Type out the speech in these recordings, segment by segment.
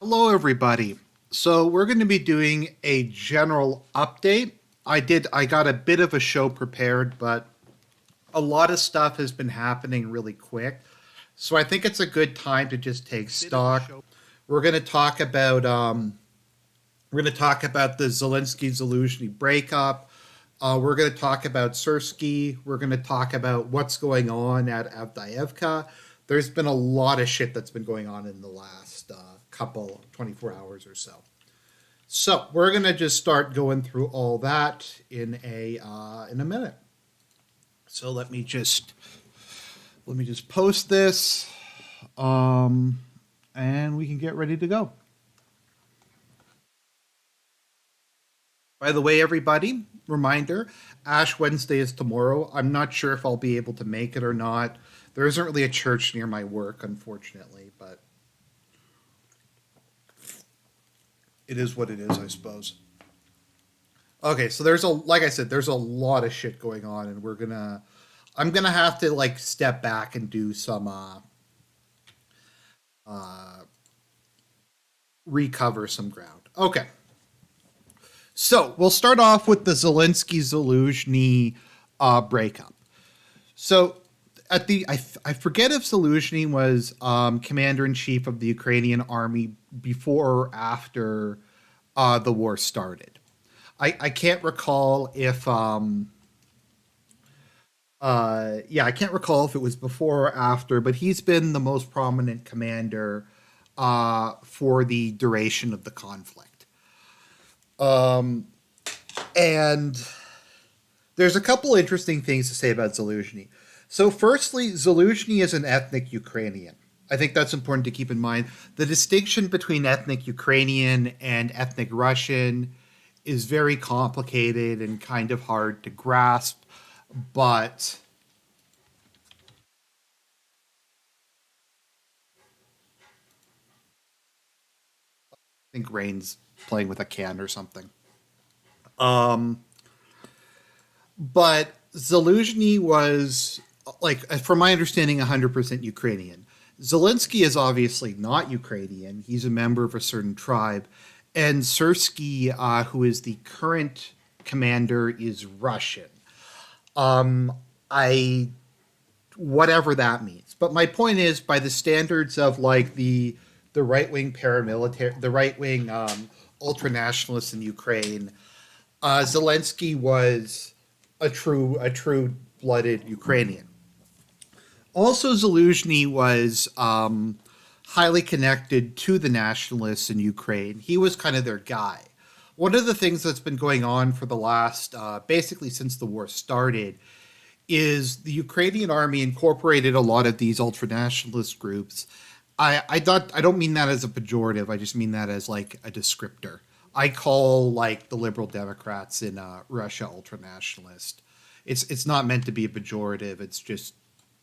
Hello, everybody. So we're going to be doing a general update. I got a bit of a show prepared, but a lot of stuff has been happening really quick. So I think it's a good time to just take stock. We're going to talk about the Zelensky Zaluzhnyi breakup. We're going to talk about Zersky. We're going to talk about what's going on at Avdiivka. There's been a lot of shit that's been going on in the last couple 24 hours or so. So we're going to just start going through all that in a minute. So let me just post this, and we can get ready to go. By the way, everybody, reminder, Ash Wednesday is tomorrow. I'm not sure if I'll be able to make it or not. There isn't really a church near my work, unfortunately, but it is what it is, I suppose. Okay, so like I said, there's a lot of shit going on, and I'm gonna have to like step back and do some uh, recover some ground. Okay, so we'll start off with the Zelensky Zaluzhny breakup. So I forget if Zaluzhny was commander in chief of the Ukrainian army before or after the war started. I can't recall if I can't recall if it was before or after, but he's been the most prominent commander for the duration of the conflict. Um, and there's a couple interesting things to say about Zaluzhny. So, firstly, Zaluzhny is an ethnic Ukrainian. I think that's important to keep in mind. The distinction between ethnic Ukrainian and ethnic Russian is very complicated and kind of hard to grasp, but I think Rain's playing with a can or something. Um, but Zaluzhny was, like, from my understanding, 100% Ukrainian. Zelensky is obviously not Ukrainian. He's a member of a certain tribe. And Sersky, who is the current commander, is Russian. Um, I Whatever that means. But my point is, by the standards of like the right wing paramilitary, the right wing ultra nationalists in Ukraine, Zelensky was a true blooded Ukrainian. Also, Zaluzhny was highly connected to the nationalists in Ukraine. He was kind of their guy. One of the things that's been going on for the last, basically since the war started, is the Ukrainian army incorporated a lot of these ultranationalist groups. I don't mean that as a pejorative. I just mean that as like a descriptor. I call like the liberal Democrats in Russia ultranationalist. It's not meant to be a pejorative. It's just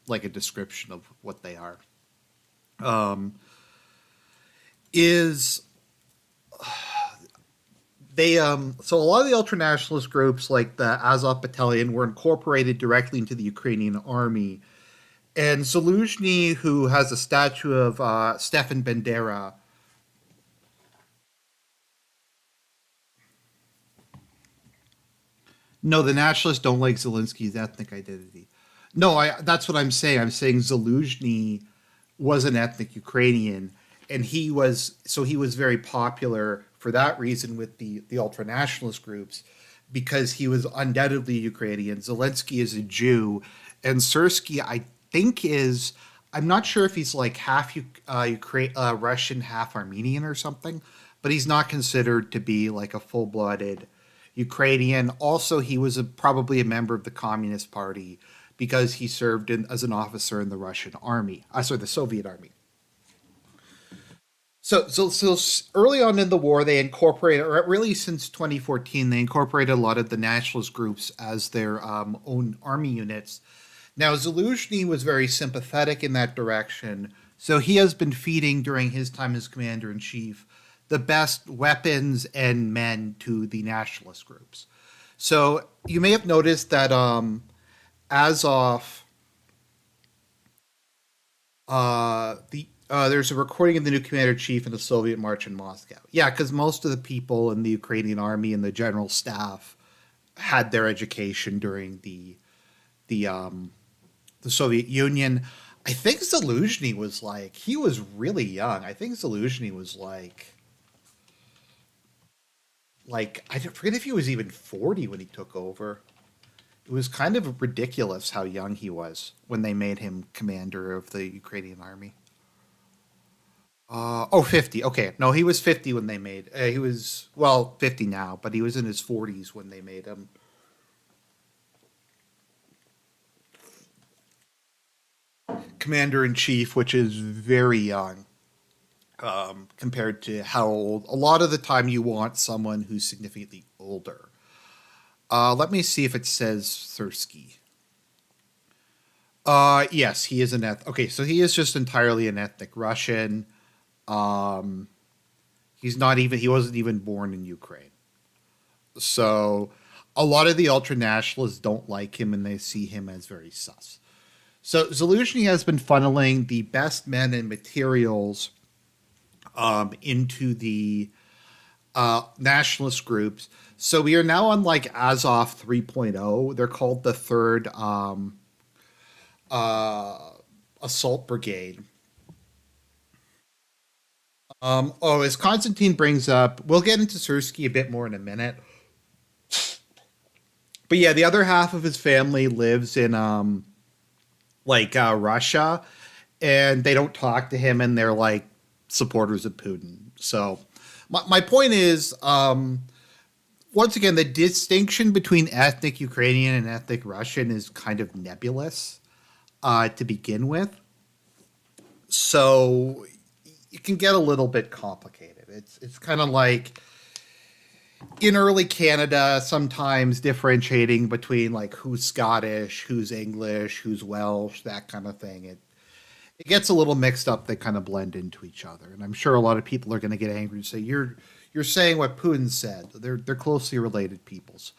like a description of what they are. Um, is they So a lot of the ultranationalist groups like the Azov Battalion were incorporated directly into the Ukrainian army. And Zaluzhny, who has a statue of Stefan Bandera. No, the nationalists don't like Zelensky's ethnic identity. No, that's what I'm saying. I'm saying Zaluzhny was an ethnic Ukrainian, and he was very popular for that reason with the ultra nationalist groups because he was undoubtedly Ukrainian. Zelensky is a Jew, and Sersky I think is, I'm not sure if he's like half Russian, half Armenian or something, but he's not considered to be like a full blooded Ukrainian. Also, he was probably a member of the Communist Party because he served as an officer in the Russian army, sorry, the Soviet army. So early on in the war, they incorporated, or really since 2014, they incorporated a lot of the nationalist groups as their own army units. Now, Zaluzhny was very sympathetic in that direction, so he has been feeding during his time as commander in chief the best weapons and men to the nationalist groups. So you may have noticed that Azov There's a recording of the new commander in chief in the Soviet march in Moscow. Yeah, because most of the people in the Ukrainian army and the general staff had their education during the the Soviet Union. I think Zaluzhnyi was like he was really young. I think Zaluzhnyi was like I forget if he was even 40 when he took over. It was kind of ridiculous how young he was when they made him commander of the Ukrainian army. 50. Okay. No, he was 50 when they made. He was, well, 50 now, but he was in his 40s when they made him commander in chief, which is very young compared to how old. A lot of the time, you want someone who's significantly older. Let me see if it says Thursky. Yes, he is an Okay, so he is just entirely an ethnic Russian. Um, he's not even. He wasn't even born in Ukraine. So a lot of the ultra nationalists don't like him and they see him as very sus. So Zaluzhnyi has been funneling the best men and materials into the nationalist groups. So we are now on like Azov 3.0. They're called the Third uh, Assault Brigade. As Constantine brings up, we'll get into Sersky a bit more in a minute. But yeah, the other half of his family lives in Russia, and they don't talk to him, and they're like supporters of Putin. So my point is, once again, the distinction between ethnic Ukrainian and ethnic Russian is kind of nebulous to begin with. So it can get a little bit complicated. It's kind of like in early Canada, sometimes differentiating between like who's Scottish, who's English, who's Welsh, that kind of thing. It gets a little mixed up. They kind of blend into each other, and I'm sure a lot of people are going to get angry and say you're saying what Putin said. They're closely related peoples.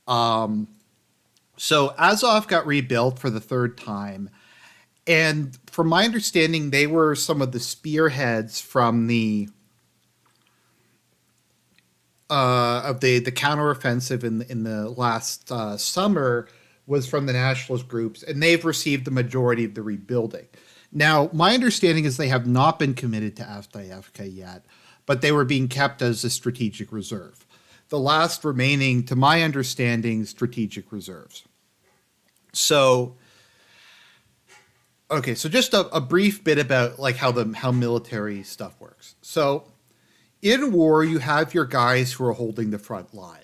So Azov got rebuilt for the third time, and from my understanding, they were some of the spearheads from the of the counteroffensive in the last summer was from the nationalist groups, and they've received the majority of the rebuilding. Now, my understanding is they have not been committed to Avdiivka yet, but they were being kept as a strategic reserve. The last remaining, to my understanding, strategic reserves. So, okay, so just a brief bit about like how military stuff works. So, in war, you have your guys who are holding the front line.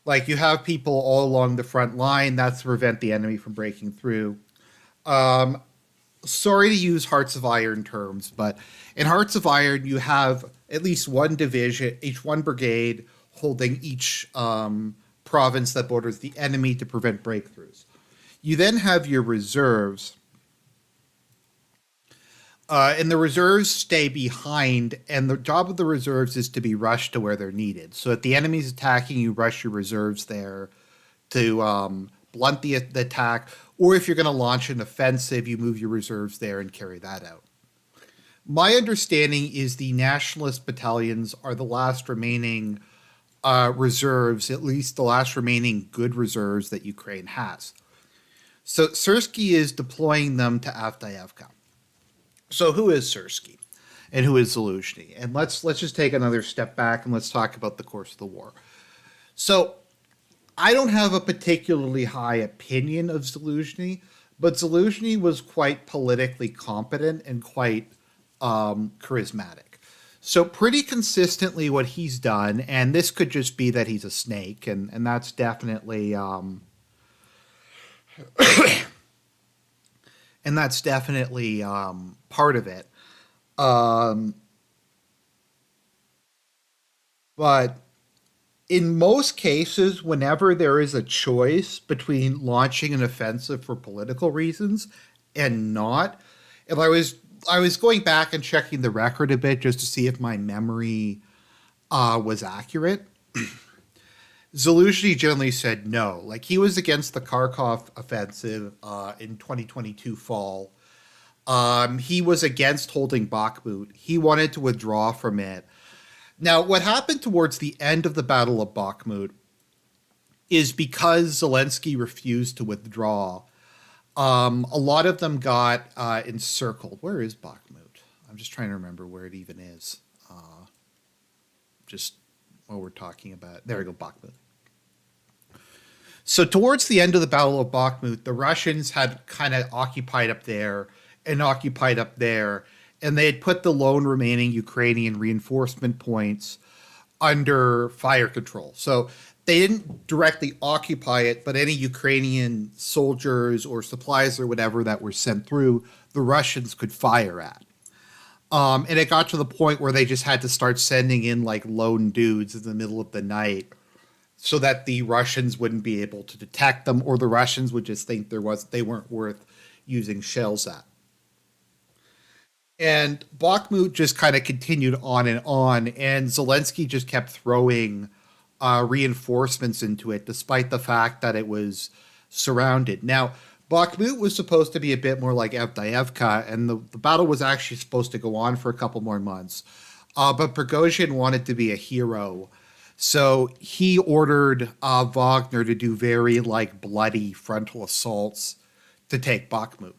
Like you have people all along the front line. That's to prevent the enemy from breaking through. Um, Sorry to use Hearts of Iron terms, but in Hearts of Iron, you have at least one division, each one brigade holding each province that borders the enemy to prevent breakthroughs. You then have your reserves, and the reserves stay behind, and the job of the reserves is to be rushed to where they're needed. So if the enemy's attacking, you rush your reserves there to blunt the attack, or if you're going to launch an offensive, you move your reserves there and carry that out. My understanding is the nationalist battalions are the last remaining reserves, at least the last remaining good reserves that Ukraine has. So Sersky is deploying them to Avdiivka. So who is Sersky, and who is Zaluzhny? And let's just take another step back and let's talk about the course of the war. So I don't have a particularly high opinion of Zaluzhny, but Zaluzhny was quite politically competent and quite charismatic. So pretty consistently, what he's done, and this could just be that he's a snake, and that's definitely part of it. Um, but in most cases, whenever there is a choice between launching an offensive for political reasons and not, if I was going back and checking the record a bit just to see if my memory was accurate. Zaluzhny generally said no. Like he was against the Kharkov offensive in 2022 fall. He was against holding Bakhmut. He wanted to withdraw from it. Now, what happened towards the end of the Battle of Bakhmut is because Zelensky refused to withdraw, a lot of them got encircled. Where is Bakhmut? I'm just trying to remember where it even is. Just while we're talking about it. There we go, Bakhmut. So towards the end of the Battle of Bakhmut, the Russians had kind of occupied up there and occupied up there, and they had put the lone remaining Ukrainian reinforcement points under fire control. So they didn't directly occupy it, but any Ukrainian soldiers or supplies or whatever that were sent through, the Russians could fire at. And it got to the point where they just had to start sending in like lone dudes in the middle of the night so that the Russians wouldn't be able to detect them, or the Russians would just think they weren't worth using shells at. And Bakhmut just kind of continued on, and Zelensky just kept throwing reinforcements into it, despite the fact that it was surrounded. Now, Bakhmut was supposed to be a bit more like Avdiivka, and the battle was actually supposed to go on for a couple more months. But Prigozhin wanted to be a hero, so he ordered Wagner to do very like bloody frontal assaults to take Bakhmut.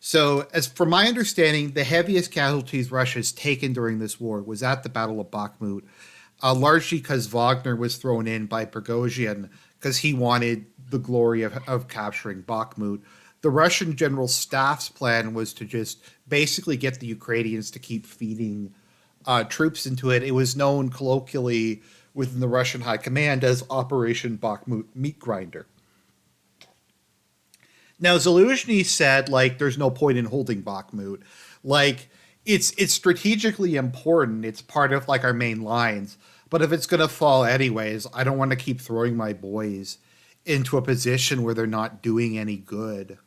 So, as from my understanding, the heaviest casualties Russia has taken during this war was at the Battle of Bakhmut, largely because Wagner was thrown in by Prigozhin because he wanted the glory of capturing Bakhmut. The Russian general staff's plan was to just basically get the Ukrainians to keep feeding troops into it. It was known colloquially within the Russian high command as Operation Bakhmut Meat Grinder. Now, Zaluzhnyi said, like, there's no point in holding Bakhmut. Like, it's strategically important. It's part of, like, our main lines. But if it's going to fall anyways, I don't want to keep throwing my boys into a position where they're not doing any good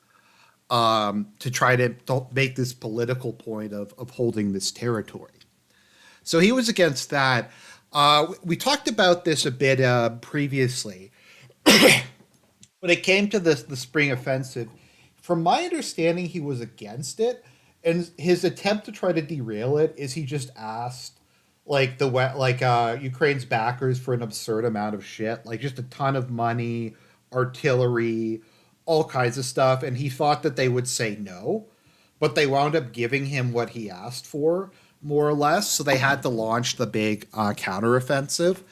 to try to make this political point of holding this territory. So he was against that. We talked about this a bit previously. When it came to the spring offensive, from my understanding, he was against it, and his attempt to try to derail it is he just asked Ukraine's backers for an absurd amount of shit, like just a ton of money, artillery, all kinds of stuff, and he thought that they would say no, but they wound up giving him what he asked for, more or less. So they had to launch the big counteroffensive.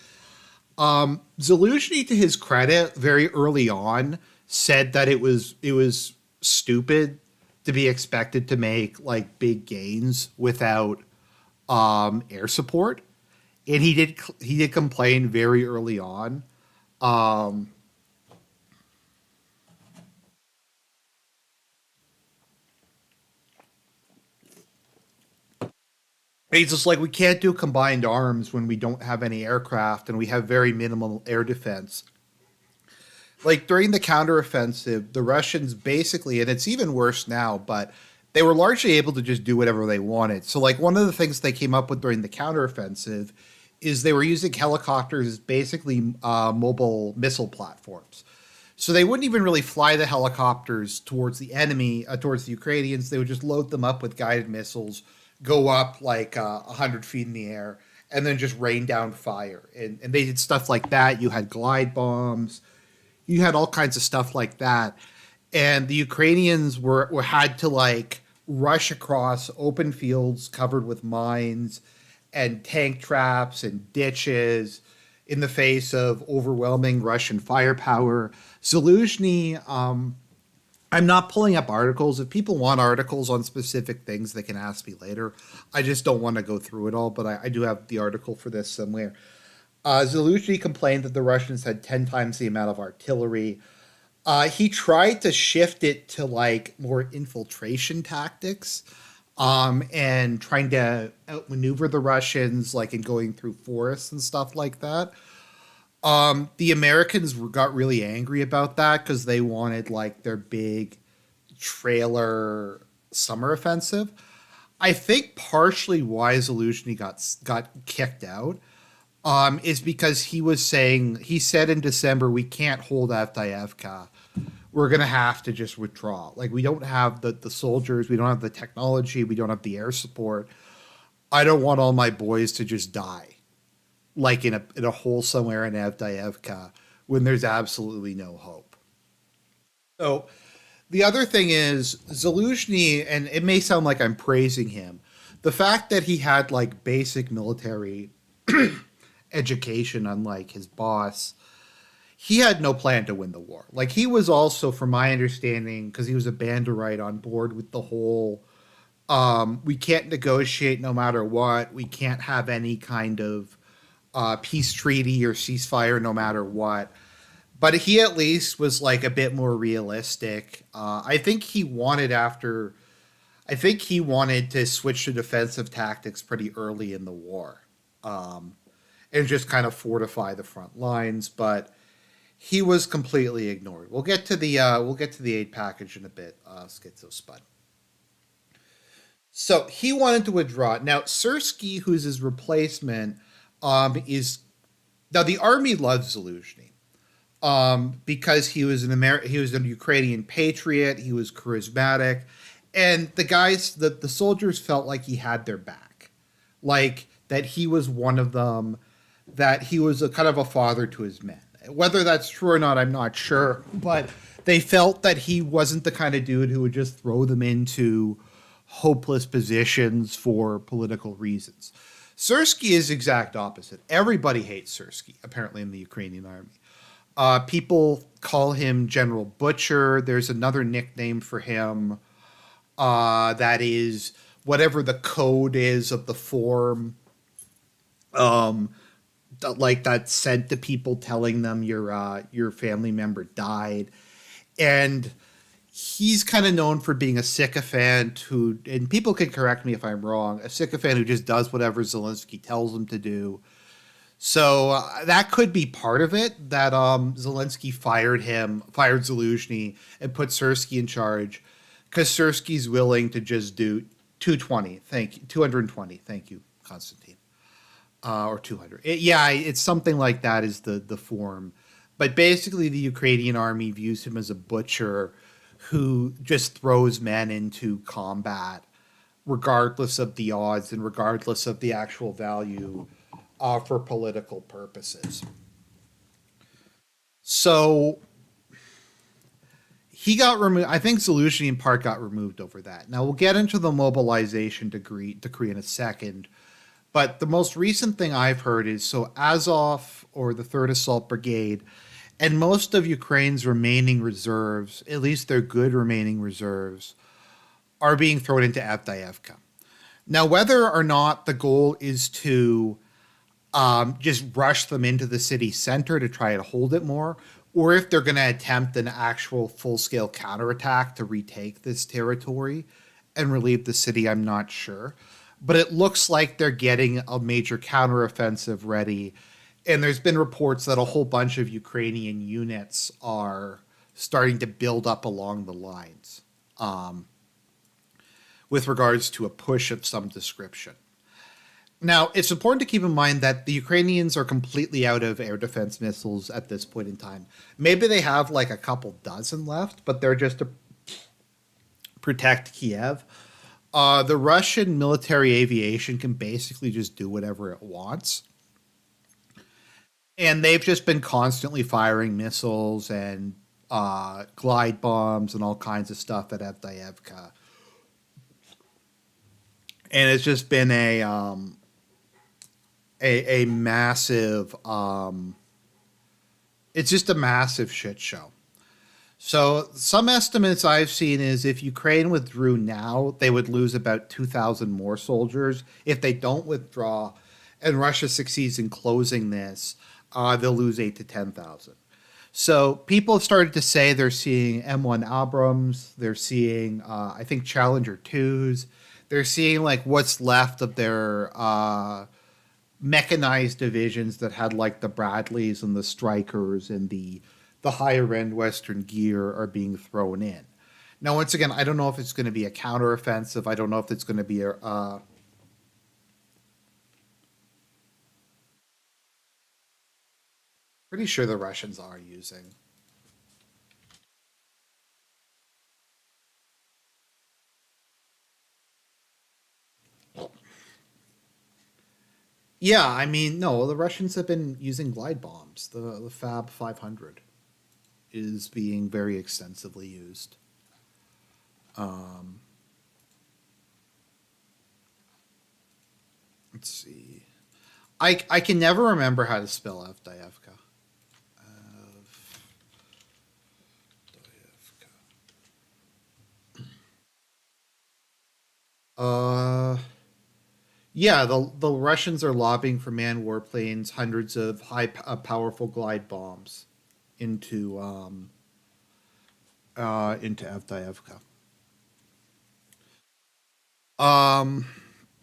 Zaluzhnyi, to his credit, very early on said that it was stupid to be expected to make like big gains without air support, and he did complain very early on. He's just like, we can't do combined arms when we don't have any aircraft and we have very minimal air defense. Like during the counteroffensive, the Russians basically, and it's even worse now, but they were largely able to just do whatever they wanted. So, like, one of the things they came up with during the counteroffensive is they were using helicopters as basically mobile missile platforms. So they wouldn't even really fly the helicopters towards the enemy, towards the Ukrainians. They would just load them up with guided missiles, go up like 100 feet in the air, and then just rain down fire. And they did stuff like that. You had glide bombs. You had all kinds of stuff like that. And the Ukrainians were had to like rush across open fields covered with mines and tank traps and ditches in the face of overwhelming Russian firepower. Zaluzhnyi, I'm not pulling up articles. If people want articles on specific things, they can ask me later. I just don't want to go through it all, but I do have the article for this somewhere. Zaluzhnyi complained that the Russians had 10 times the amount of artillery. He tried to shift it to like more infiltration tactics, and trying to outmaneuver the Russians, like in going through forests and stuff like that. The Americans got really angry about that because they wanted like their big trailer summer offensive. I think partially why Zaluzhnyi got kicked out is because he said in December, we can't hold Avdiivka. we're going to have to just withdraw. Like, we don't have the soldiers, we don't have the technology, we don't have the air support. I don't want all my boys to just die, like in a hole somewhere in Avdiivka when there's absolutely no hope. So the other thing is Zaluzhnyi, and it may sound like I'm praising him, the fact that he had like basic military education, unlike his boss, he had no plan to win the war. Like, he was also, from my understanding, because he was a Banderite, on board with the whole we can't negotiate no matter what. We can't have any kind of peace treaty or ceasefire no matter what. But he at least was like a bit more realistic. I think he wanted after. I think he wanted to switch to defensive tactics pretty early in the war, um, and just kind of fortify the front lines. But he was completely ignored. We'll get to the aid package in a bit. Schizo Spud. So he wanted to withdraw. Now Sersky, who's his replacement, is now the army loves Zaluzhny because he was a Ukrainian patriot. He was charismatic, and the soldiers felt like he had their back, like that he was one of them, that he was a kind of a father to his men. Whether that's true or not, I'm not sure, but they felt that he wasn't the kind of dude who would just throw them into hopeless positions for political reasons. Sersky is exact opposite. Everybody hates Sersky, apparently, in the Ukrainian army. People call him General Butcher. There's another nickname for him that is whatever the code is of the form, um, like that's sent to people telling them your family member died, and he's kind of known for being a sycophant who, and people can correct me if I'm wrong, a sycophant who just does whatever Zelensky tells him to do. So that could be part of it, that Zelensky fired Zaluzhny, and put Sersky in charge because Sersky's willing to just do 220. Thank you. 220. Thank you, Constantine. Or 200. Yeah, it's something like that is the form. But basically, the Ukrainian army views him as a butcher who just throws men into combat regardless of the odds and regardless of the actual value for political purposes. So he got removed. I think Zaluzhnyi in part got removed over that. Now we'll get into the mobilization decree in a second. But the most recent thing I've heard is so Azov, or the Third Assault Brigade, and most of Ukraine's remaining reserves, at least their good remaining reserves, are being thrown into Avdiivka. Now, whether or not the goal is to just rush them into the city center to try to hold it more, or if they're going to attempt an actual full scale counterattack to retake this territory and relieve the city, I'm not sure. But it looks like they're getting a major counteroffensive ready. And there's been reports that a whole bunch of Ukrainian units are starting to build up along the lines with regards to a push of some description. Now, it's important to keep in mind that the Ukrainians are completely out of air defense missiles at this point in time. Maybe they have like a couple dozen left, but they're just to protect Kiev. The Russian military aviation can basically just do whatever it wants. And they've just been constantly firing missiles and glide bombs and all kinds of stuff at Avdiivka. And it's just been a massive it's just a massive shit show. So some estimates I've seen is if Ukraine withdrew now, they would lose about 2,000 more soldiers. If they don't withdraw and Russia succeeds in closing this, they'll lose 8 to 10,000. So people have started to say they're seeing M1 Abrams, they're seeing, I think, Challenger 2s. They're seeing like what's left of their mechanized divisions that had like the Bradleys and the Strikers and the higher end Western gear are being thrown in. Now, once again, I don't know if it's going to be a counteroffensive. I don't know if it's going to be a. Pretty sure the Russians are using. Yeah, I mean, no, the Russians have been using glide bombs. The Fab 500 is being very extensively used. Um, let's see. I can never remember how to spell Avdiivka. Uh, yeah, the Russians are lobbing for manned warplanes hundreds of powerful glide bombs into into Avdiivka. Um,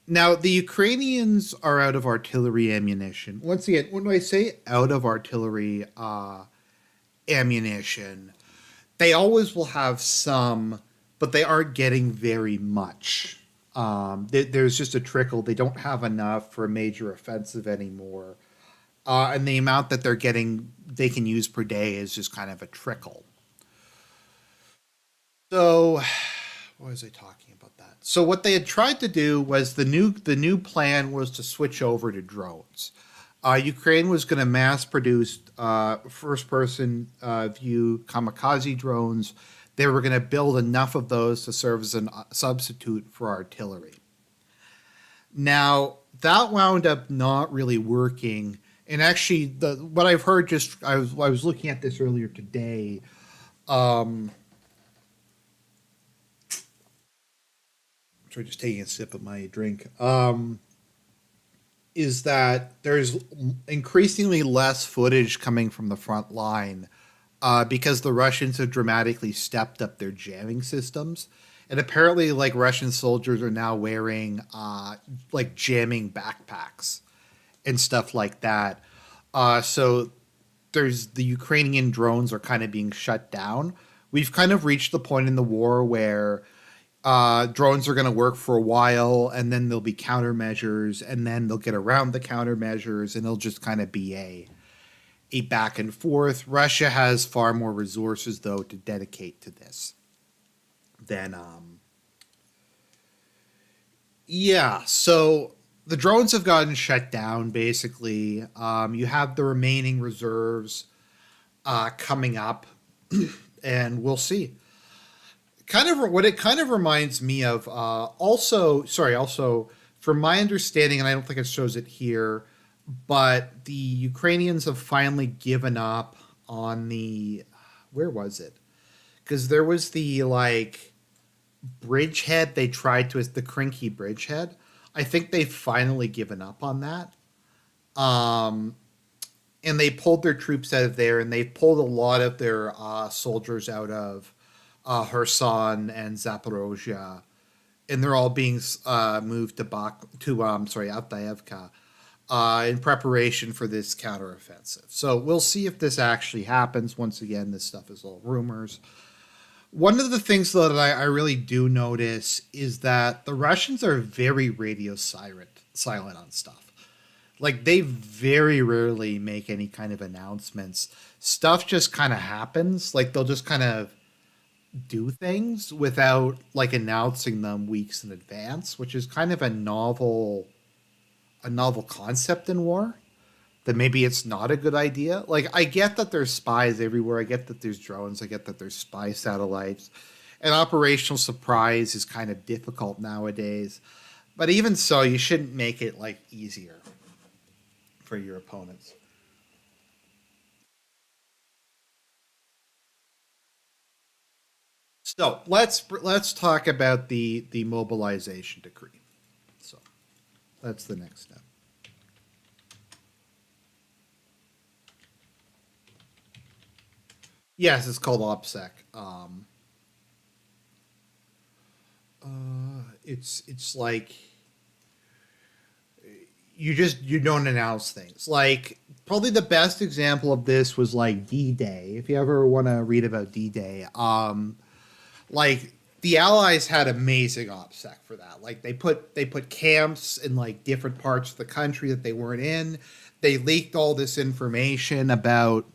Now the Ukrainians are out of artillery ammunition. Once again, when I say out of artillery ammunition, they always will have some, but they aren't getting very much. There's just a trickle. They don't have enough for a major offensive anymore, and the amount that they're getting, they can use per day is just kind of a trickle. So, what was I talking about that? So what they had tried to do was the new plan was to switch over to drones. Ukraine was going to mass produce first person view kamikaze drones. They were going to build enough of those to serve as a substitute for artillery. Now that wound up not really working. And actually, the what I've heard, just I was looking at this earlier today. Um, sorry, just taking a sip of my drink. Is that there's increasingly less footage coming from the front line because the Russians have dramatically stepped up their jamming systems. And apparently, like Russian soldiers are now wearing like jamming backpacks and stuff like that. So there's the Ukrainian drones are kind of being shut down. We've kind of reached the point in the war where drones are going to work for a while, and then there'll be countermeasures, and then they'll get around the countermeasures, and it'll just kind of be a back and forth. Russia has far more resources, though, to dedicate to this than yeah. So the drones have gotten shut down. Basically, you have the remaining reserves coming up, and we'll see. Kind of what it kind of reminds me of. Also, from my understanding, and I don't think it shows it here, but the Ukrainians have finally given up on the where was it? Because there was the like bridgehead they tried to the Krinky bridgehead. I think they've finally given up on that. Um, and they pulled their troops out of there, and they pulled a lot of their soldiers out of Kherson and Zaporozhye, and they're all being moved to Avdiivka in preparation for this counteroffensive. So we'll see if this actually happens. Once again, this stuff is all rumors. One of the things though that I really do notice is that the Russians are very radio silent on stuff. Like they very rarely make any kind of announcements. Stuff just kind of happens. Like they'll just kind of do things without like announcing them weeks in advance, which is kind of a novel concept in war. That maybe it's not a good idea. Like I get that there's spies everywhere. I get that there's drones. I get that there's spy satellites. And operational surprise is kind of difficult nowadays. But even so, you shouldn't make it like easier for your opponents. So let's talk about the mobilization decree. So that's the next step. Yes, it's called OPSEC. It's like you don't announce things. Like probably the best example of this was like D Day. If you ever want to read about D Day, like the Allies had amazing OPSEC for that. Like they put camps in like different parts of the country that they weren't in. They leaked all this information about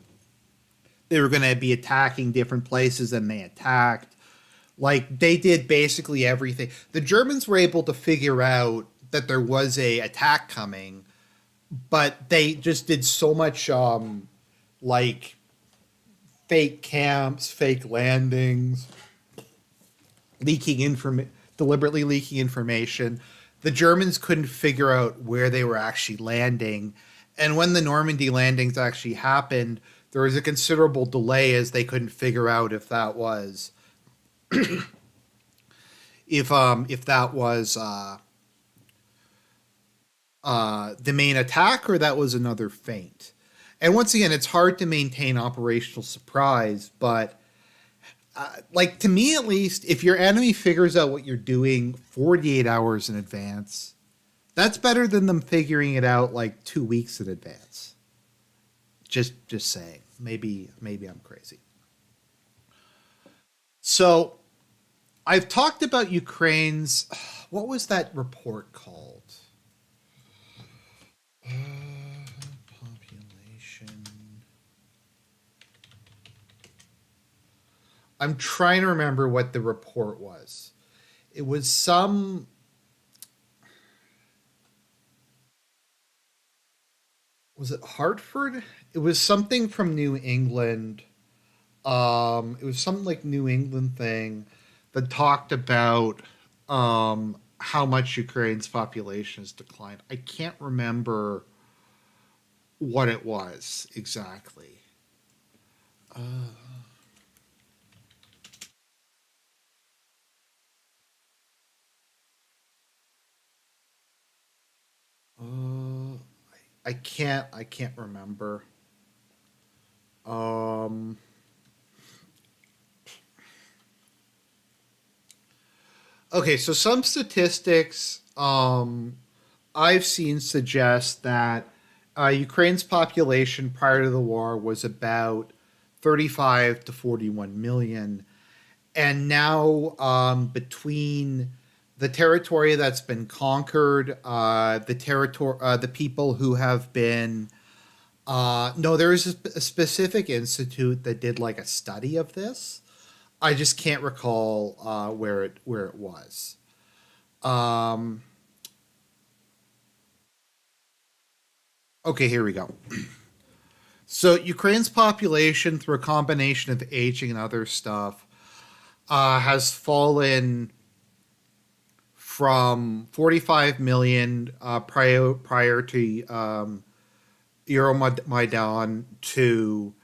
they were going to be attacking different places and they attacked. Like they did basically everything. The Germans were able to figure out that there was a attack coming but they just did so much like fake camps, fake landings, deliberately leaking information. The Germans couldn't figure out where they were actually landing, and when the Normandy landings actually happened, there was a considerable delay as they couldn't figure out if that was the main attack or that was another feint. And once again, it's hard to maintain operational surprise, but like to me at least, if your enemy figures out what you're doing 48 hours in advance, that's better than them figuring it out like 2 weeks in advance. Just saying. Maybe I'm crazy. So I've talked about Ukraine's what was that report called? Population. I'm trying to remember what the report was. It was some. Was it Hartford? It was something from New England. It was something like New England thing that talked about how much Ukraine's population has declined. I can't remember what it was exactly. Uh, I can't remember. Um, okay, so some statistics I've seen suggest that Ukraine's population prior to the war was about 35 to 41 million. And now, between the territory that's been conquered, the people who have been, no, there is a specific institute that did like a study of this. I just can't recall where it was. Um, okay, here we go. So Ukraine's population, through a combination of aging and other stuff, has fallen from 45 million prior to Euromaidan to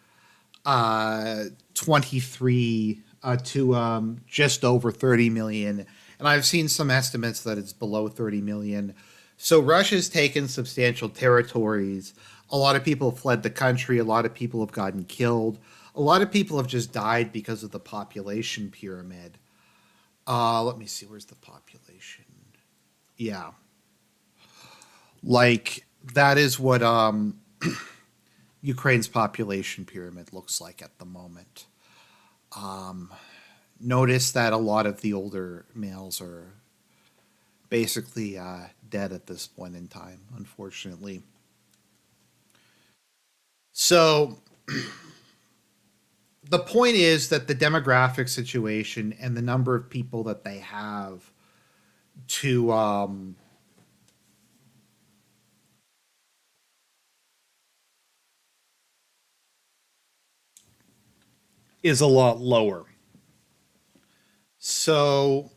23 to just over 30 million. And I've seen some estimates that it's below 30 million. So Russia's taken substantial territories. A lot of people have fled the country. A lot of people have gotten killed. A lot of people have just died because of the population pyramid. Let me see. Where's the population? Yeah, like that is what Ukraine's population pyramid looks like at the moment. Um, Notice that a lot of the older males are basically dead at this point in time, unfortunately. So the point is that the demographic situation and the number of people that they have to is a lot lower. So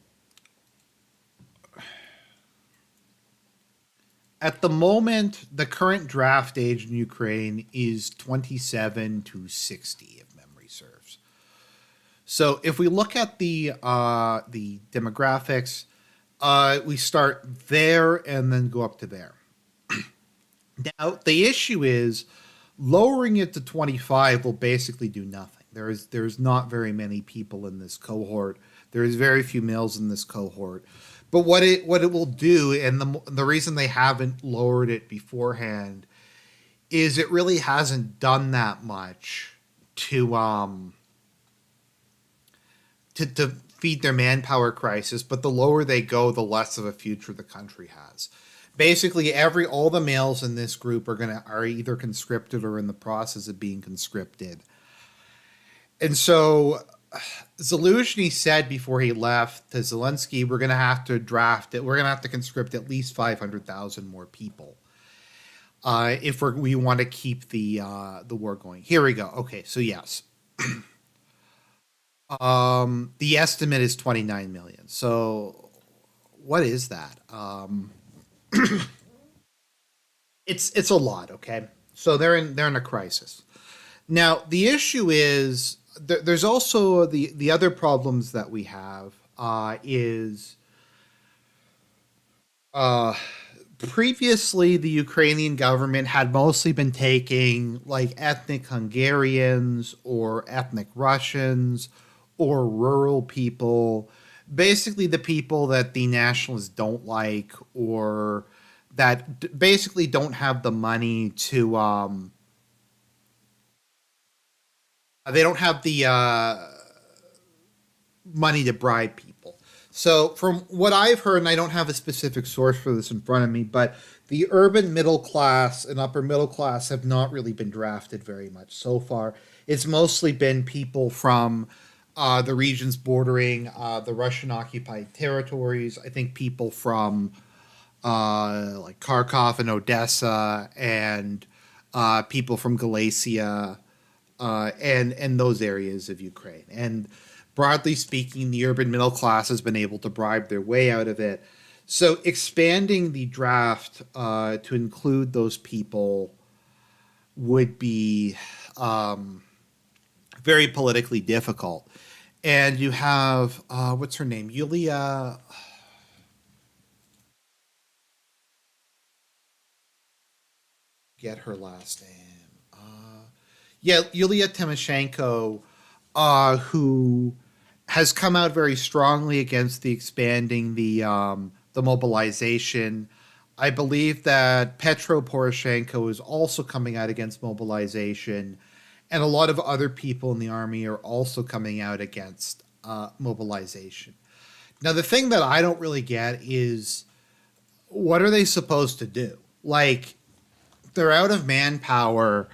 at the moment, the current draft age in Ukraine is 27 to 60, if memory serves. So if we look at the demographics, we start there and then go up to there. Now the issue is lowering it to 25 will basically do nothing. There's not very many people in this cohort. There's very few males in this cohort. But what it will do, and the reason they haven't lowered it beforehand, is it really hasn't done that much to to feed their manpower crisis. But the lower they go, the less of a future the country has. Basically, all the males in this group are either conscripted or in the process of being conscripted. And so Zaluzhnyi said before he left to Zelensky, we're going to have to conscript at least 500,000 more people. if we want to keep the war going. Here we go. Okay, so yes, the estimate is 29 million. So what is that? It's a lot. Okay, so they're in a crisis now. The issue is there's also the other problems that we have is uh, previously the Ukrainian government had mostly been taking like ethnic Hungarians or ethnic Russians or rural people, basically the people that the nationalists don't like or that basically don't have the money to they don't have the money to bribe people. So, from what I've heard, and I don't have a specific source for this in front of me, but the urban middle class and upper middle class have not really been drafted very much so far. It's mostly been people from the regions bordering the Russian occupied territories. I think people from like Kharkov and Odessa and people from Galicia and those areas of Ukraine. And broadly speaking, the urban middle class has been able to bribe their way out of it. So expanding the draft to include those people would be very politically difficult. And you have what's her name, Yulia. Get her last name. Yeah, Yulia Tymoshenko, who has come out very strongly against the expanding the mobilization. I believe that Petro Poroshenko is also coming out against mobilization, and a lot of other people in the army are also coming out against mobilization. Now, the thing that I don't really get is what are they supposed to do? Like, they're out of manpower.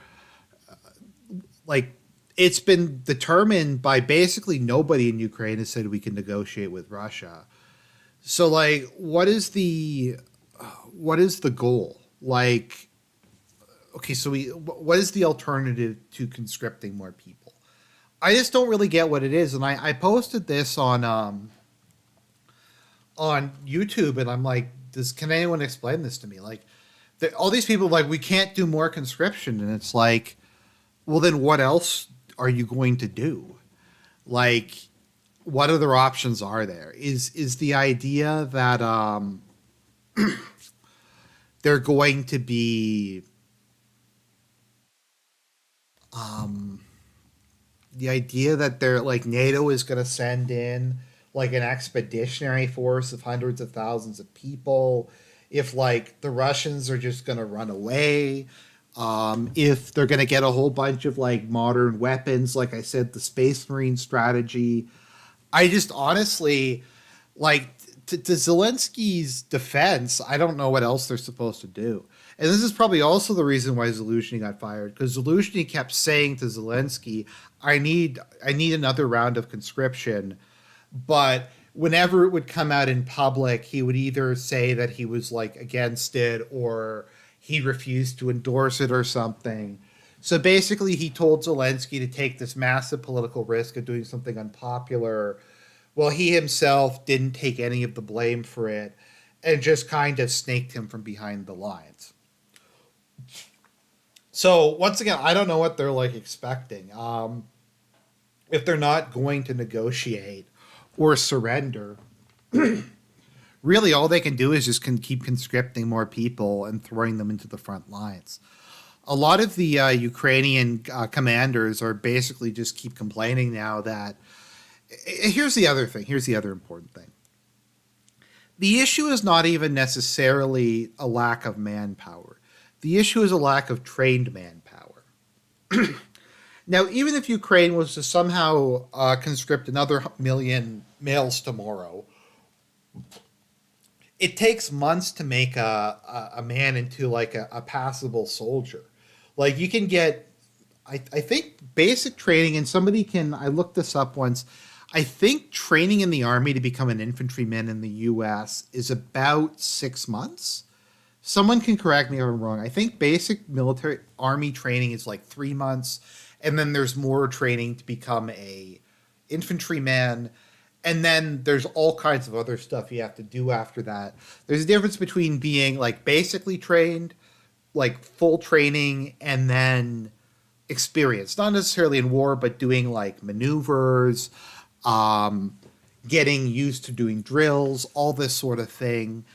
Like, it's been determined by basically nobody in Ukraine has said we can negotiate with Russia. So, like, what is the goal? Like, okay, so what is the alternative to conscripting more people? I just don't really get what it is, and I posted this on YouTube, and I'm like, can anyone explain this to me? Like, all these people are like, we can't do more conscription, and it's like, well, then what else are you going to do? Like, what other options are there? Is the idea that they're going to be um, the idea that they're like NATO is going to send in like an expeditionary force of hundreds of thousands of people? If like the Russians are just going to run away? If they're going to get a whole bunch of like modern weapons, like I said, the Space Marine strategy. I just honestly like to Zelensky's defense. I don't know what else they're supposed to do, and this is probably also the reason why Zaluzhnyi got fired because Zaluzhnyi kept saying to Zelensky, "I need another round of conscription," but whenever it would come out in public, he would either say that he was like against it or he refused to endorse it or something. So basically, he told Zelensky to take this massive political risk of doing something unpopular. Well, he himself didn't take any of the blame for it and just kind of snaked him from behind the lines. So once again, I don't know what they're like expecting. If they're not going to negotiate or surrender, really all they can do is just keep conscripting more people and throwing them into the front lines. A lot of the Ukrainian commanders are basically just keep complaining now that here's the other thing. Here's the other important thing. The issue is not even necessarily a lack of manpower. The issue is a lack of trained manpower. Now, even if Ukraine was to somehow conscript another million males tomorrow, it takes months to make a man into like a passable soldier. Like you can get, I think basic training, and somebody can. I looked this up once. I think training in the army to become an infantryman in the U.S. is about 6 months. someone can correct me if I'm wrong. I think basic military army training is like 3 months, and then there's more training to become a infantryman, and then there's all kinds of other stuff you have to do after that. There's a difference between being like basically trained, like full training, and then experience, not necessarily in war, but doing like maneuvers, um, getting used to doing drills, all this sort of thing.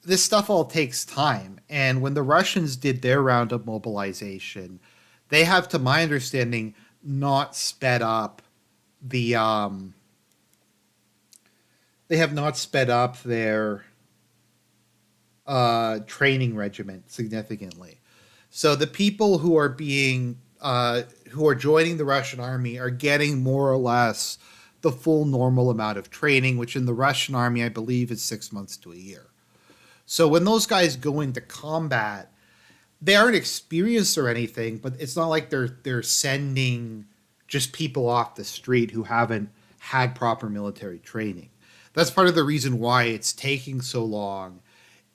This stuff all takes time. And when the Russians did their round of mobilization, they have, to my understanding, not sped up the they have not sped up their training regiment significantly. So the people who are joining the Russian army are getting more or less the full normal amount of training, which in the Russian army I believe is 6 months to a year. So when those guys go into combat, they aren't experienced or anything, but it's not like they're sending just people off the street who haven't had proper military training. That's part of the reason why it's taking so long,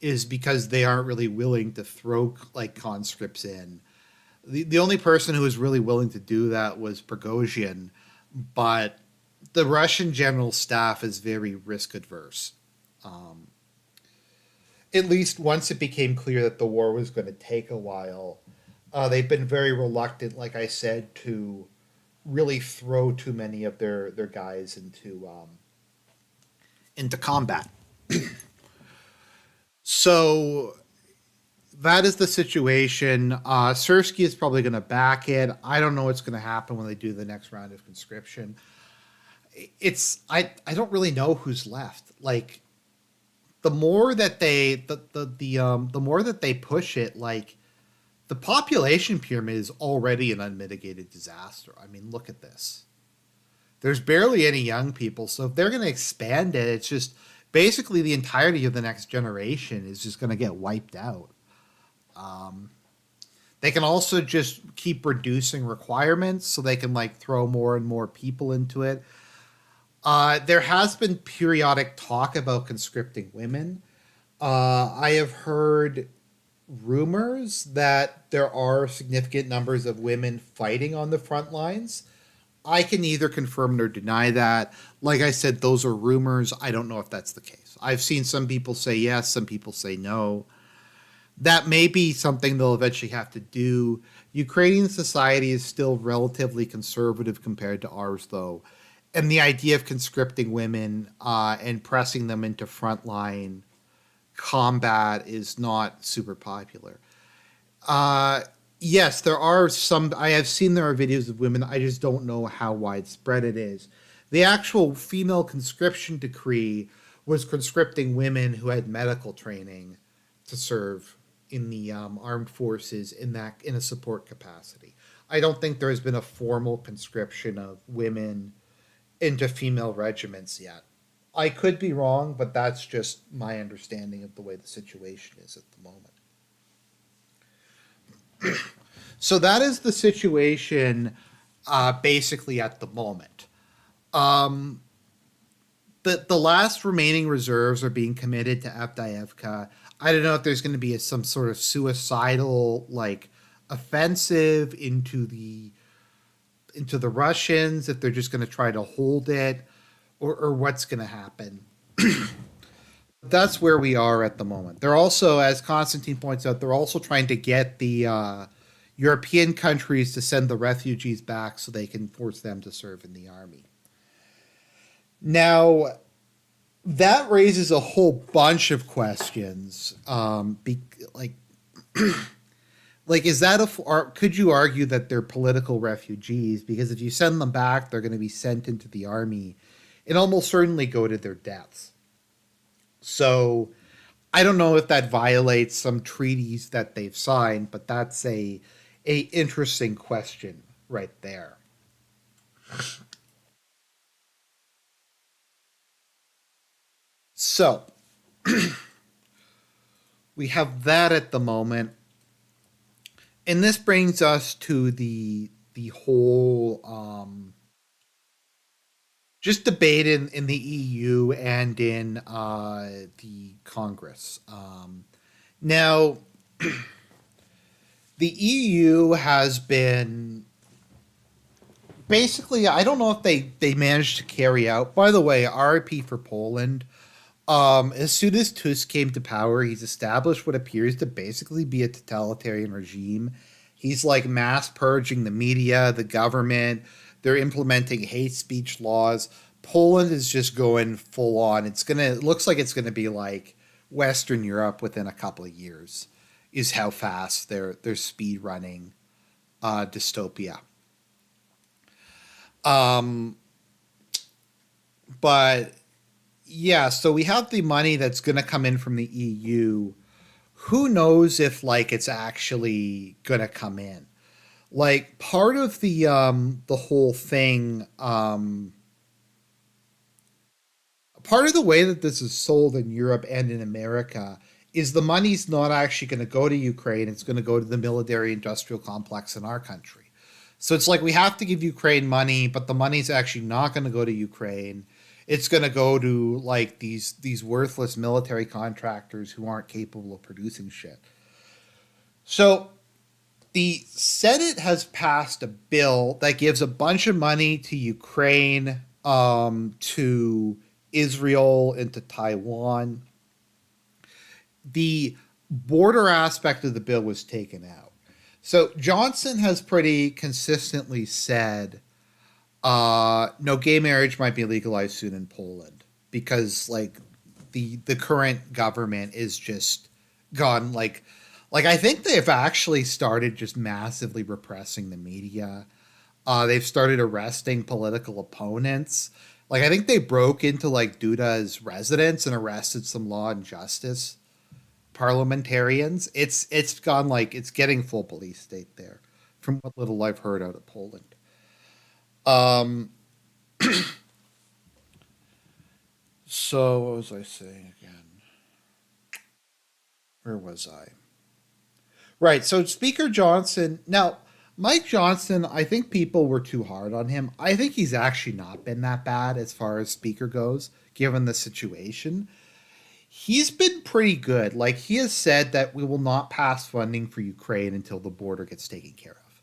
is because they aren't really willing to throw like conscripts in. The only person who was really willing to do that was Prigozhin, but the Russian general staff is very risk adverse. Um, at least once it became clear that the war was going to take a while, they've been very reluctant, like I said, to really throw too many of their guys into combat. So that is the situation. Sersky is probably going to back it. I don't know what's going to happen when they do the next round of conscription. I don't really know who's left. Like the more that the more that they push it, like the population pyramid is already an unmitigated disaster. I mean, look at this. There's barely any young people, so if they're going to expand it, it's just basically the entirety of the next generation is just going to get wiped out. Um, they can also just keep reducing requirements so they can like throw more and more people into it. There has been periodic talk about conscripting women. I have heard rumors that there are significant numbers of women fighting on the front lines. I can neither confirm nor deny that. Like I said, those are rumors. I don't know if that's the case. I've seen some people say yes, some people say no. That may be something they'll eventually have to do. Ukrainian society is still relatively conservative compared to ours, though. And the idea of conscripting women and pressing them into frontline combat is not super popular. Uh, yes, there are some. I have seen there are videos of women. I just don't know how widespread it is. The actual female conscription decree was conscripting women who had medical training to serve in the armed forces in a support capacity. I don't think there has been a formal conscription of women into female regiments yet. I could be wrong, but that's just my understanding of the way the situation is at the moment. So that is the situation basically at the moment. Um, the last remaining reserves are being committed to Avdiivka. I don't know if there's going to be some sort of suicidal like offensive into the Russians, if they're just going to try to hold it, or what's going to happen. That's where we are at the moment. They're also, as Constantine points out, they're also trying to get the European countries to send the refugees back so they can force them to serve in the army. Now, that raises a whole bunch of questions. Like, like, is that could you argue that they're political refugees? Because if you send them back, they're going to be sent into the army and almost certainly go to their deaths. So I don't know if that violates some treaties that they've signed, but that's a interesting question right there. So we have that at the moment, and this brings us to the whole just debate in the EU and in the Congress. Now, the EU has been basically, I don't know if they managed to carry out. By the way, RIP for Poland. As soon as Tusk came to power, he's established what appears to basically be a totalitarian regime. He's like mass purging the media, the government. They're implementing hate speech laws. Poland is just going full on. It looks like it's gonna be like Western Europe within a couple of years, is how fast they're speed running dystopia. Um, but yeah, so we have the money that's going to come in from the EU. Who knows if like it's actually going to come in? Like part of the whole thing, part of the way that this is sold in Europe and in America is the money's not actually going to go to Ukraine. It's going to go to the military industrial complex in our country. So it's like we have to give Ukraine money, but the money's actually not going to go to Ukraine. It's going to go to like these worthless military contractors who aren't capable of producing shit. So the Senate has passed a bill that gives a bunch of money to Ukraine, to Israel, and to Taiwan. The border aspect of the bill was taken out. So Johnson has pretty consistently said, no, gay marriage might be legalized soon in Poland because like the current government is just gone like I think they've actually started just massively repressing the media. They've started arresting political opponents. Like I think they broke into like Duda's residence and arrested some law and justice parliamentarians. It's gone like it's getting full police state there, from what little I've heard out of Poland. Um, so what was I saying again? Where was I? Right. So Speaker Johnson. Now, Mike Johnson, I think people were too hard on him. I think he's actually not been that bad as far as Speaker goes, given the situation. He's been pretty good. Like, he has said that we will not pass funding for Ukraine until the border gets taken care of.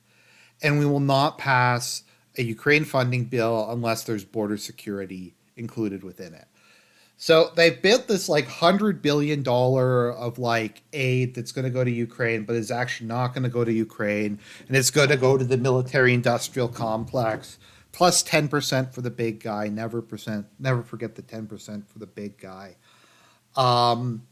And we will not pass a Ukraine funding bill unless there's border security included within it. So they've built this like $100 billion of like aid that's going to go to Ukraine, but is actually not going to go to Ukraine, and it's going to go to the military industrial complex. Plus 10% for the big guy. Never forget the 10% for the big guy. Um,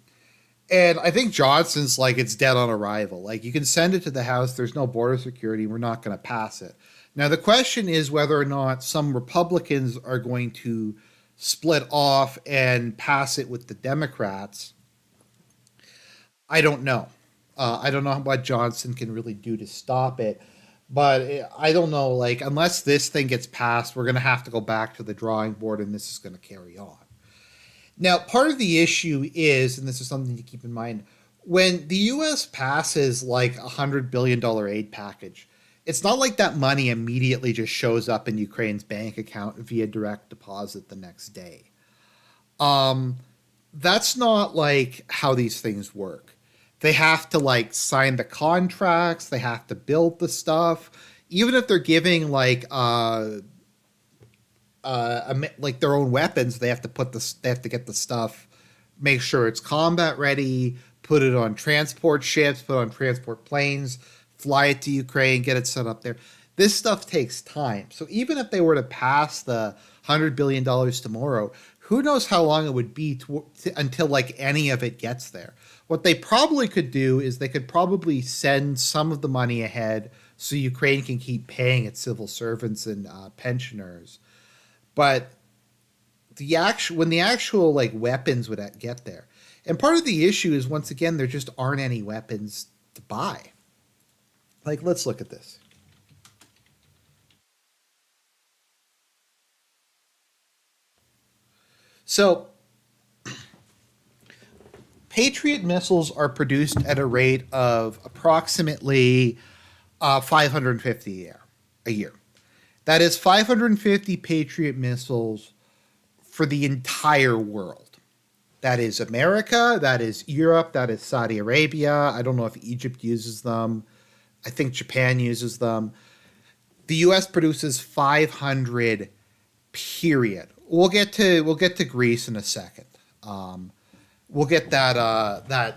and I think Johnson's like it's dead on arrival. Like you can send it to the House. There's no border security. We're not going to pass it. Now the question is whether or not some Republicans are going to split off and pass it with the Democrats. I don't know. I don't know what Johnson can really do to stop it. But I don't know. Like unless this thing gets passed, we're going to have to go back to the drawing board, and this is going to carry on. Now, part of the issue is, and this is something to keep in mind, when the US passes like $100 billion aid package, it's not like that money immediately just shows up in Ukraine's bank account via direct deposit the next day. Um, that's not like how these things work. They have to like sign the contracts, they have to build the stuff. Even if they're giving like their own weapons, they have to they have to get the stuff, make sure it's combat ready, put it on transport ships, put it on transport planes, fly it to Ukraine, get it set up there. This stuff takes time. So even if they were to pass the $100 billion tomorrow, who knows how long it would be until like any of it gets there. What they probably could do is they could probably send some of the money ahead so Ukraine can keep paying its civil servants and pensioners. But when the actual like weapons would get there, and part of the issue is once again there just aren't any weapons to buy. Like let's look at this. So Patriot missiles are produced at a rate of approximately 550 a year. That is 550 Patriot missiles for the entire world. That is America, that is Europe, that is Saudi Arabia. I don't know if Egypt uses them. I think Japan uses them. The US produces 500, period. We'll get to Greece in a second. Um, we'll get that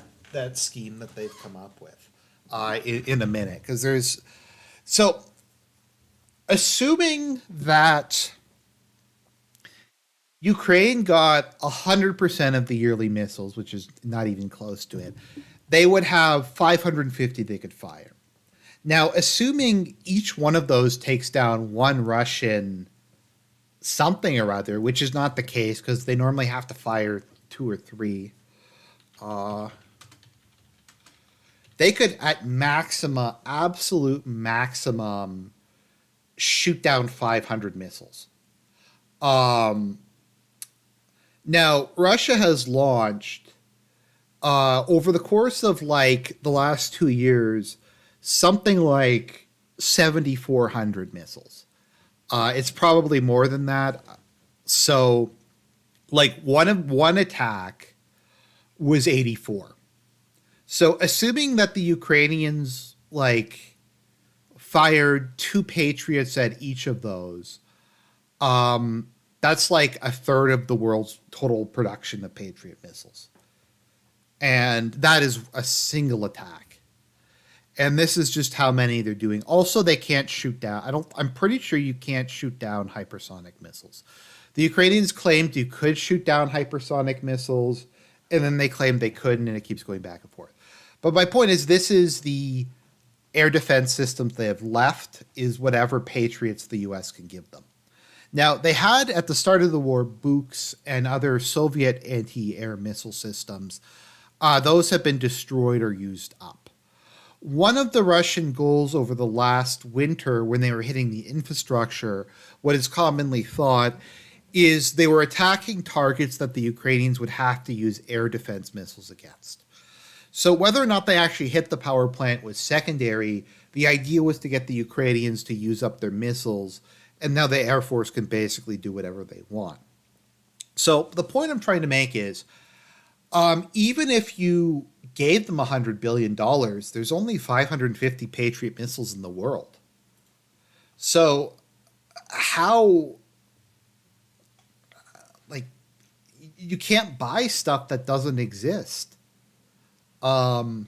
scheme that they've come up with in a minute, because there's so assuming that Ukraine got 100% of the yearly missiles, which is not even close to it, they would have 550 they could fire. Now, assuming each one of those takes down one Russian something or other, which is not the case because they normally have to fire two or three, uh, they could at maximum, absolute maximum, shoot down 500 missiles. Um, Now, Russia has launched over the course of like the last 2 years something like 7,400 missiles. It's probably more than that. So, like one attack was 84. So, assuming that the Ukrainians like fired two Patriots at each of those, that's like a third of the world's total production of Patriot missiles. And that is a single attack. And this is just how many they're doing. Also, they can't shoot down. I'm pretty sure you can't shoot down hypersonic missiles. The Ukrainians claimed you could shoot down hypersonic missiles, and then they claimed they couldn't, and it keeps going back and forth. But my point is, this is the air defense systems they have left, is whatever Patriots the US can give them. Now, they had at the start of the war Buks and other Soviet anti air missile systems. Those have been destroyed or used up. One of the Russian goals over the last winter, when they were hitting the infrastructure, what is commonly thought is they were attacking targets that the Ukrainians would have to use air defense missiles against. So, whether or not they actually hit the power plant was secondary. The idea was to get the Ukrainians to use up their missiles, and now the Air Force can basically do whatever they want. So the point I'm trying to make is, even if you gave them $100 billion, there's only 550 Patriot missiles in the world. So how, like, you can't buy stuff that doesn't exist. You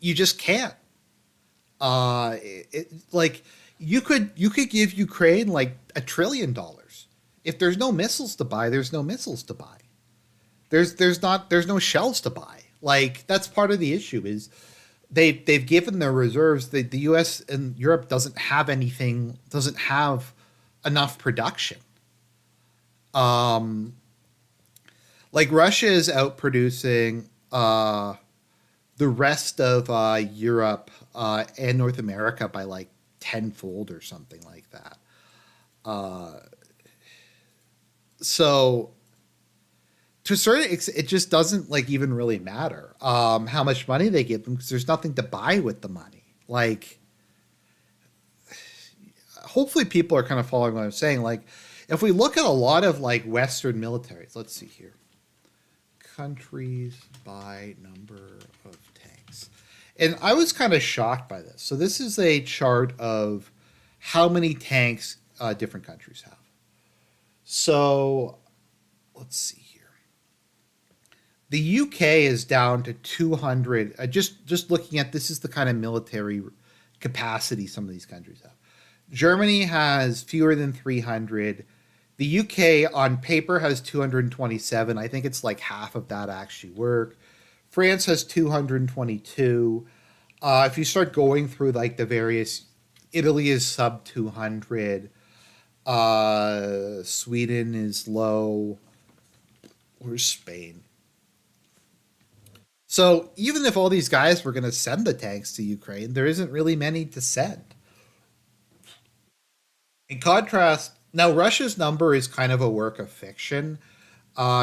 just can't. Like, you could give Ukraine like $1 trillion. If there's no missiles to buy, there's no missiles to buy. There's no shells to buy. Like, that's part of the issue is they've given their reserves. The US and Europe doesn't have enough production. Like, Russia is outproducing the rest of Europe and North America by like tenfold or something like that. So to a certain extent, it just doesn't like even really matter how much money they give them, because there's nothing to buy with the money. Like, hopefully people are kind of following what I'm saying. Like, if we look at a lot of like Western militaries, let's see here, countries by number of tanks. And I was kind of shocked by this. So this is a chart of how many tanks different countries have. So let's see here. The UK is down to 200. Just looking at this is the kind of military capacity some of these countries have. Germany has fewer than 300. The UK on paper has 227. I think it's like half of that actually work. France has 222. If you start going through like the various, Italy is sub 200. Sweden is low. Where's Spain? So even if all these guys were going to send the tanks to Ukraine, there isn't really many to send. In contrast, now Russia's number is kind of a work of fiction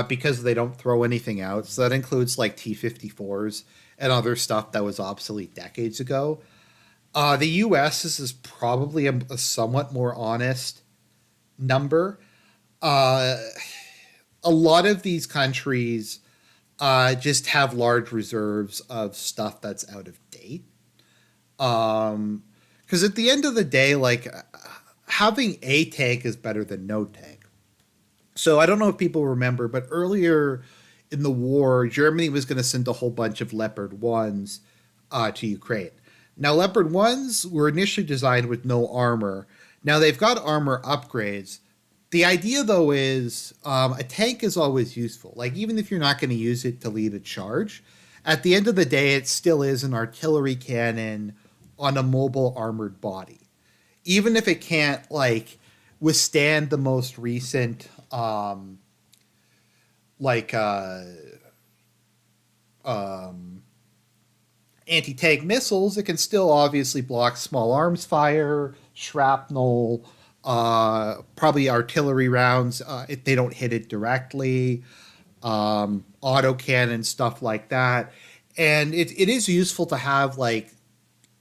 because they don't throw anything out. So that includes like T-54s and other stuff that was obsolete decades ago. The U.S. is probably a somewhat more honest number. a lot of these countries just have large reserves of stuff that's out of date. Because at the end of the day, like having a tank is better than no tank. So I don't know if people remember, but earlier in the war, Germany was going to send a whole bunch of Leopard 1s to Ukraine. Now, Leopard 1s were initially designed with no armor. Now, they've got armor upgrades. The idea, though, is a tank is always useful. Like, even if you're not going to use it to lead a charge, at the end of the day, it still is an artillery cannon on a mobile armored body. Even if it can't, like, withstand the most recent like um, anti-tank missiles, it can still obviously block small arms fire, shrapnel, probably artillery rounds if they don't hit it directly, autocannon, stuff like that. And it is useful to have like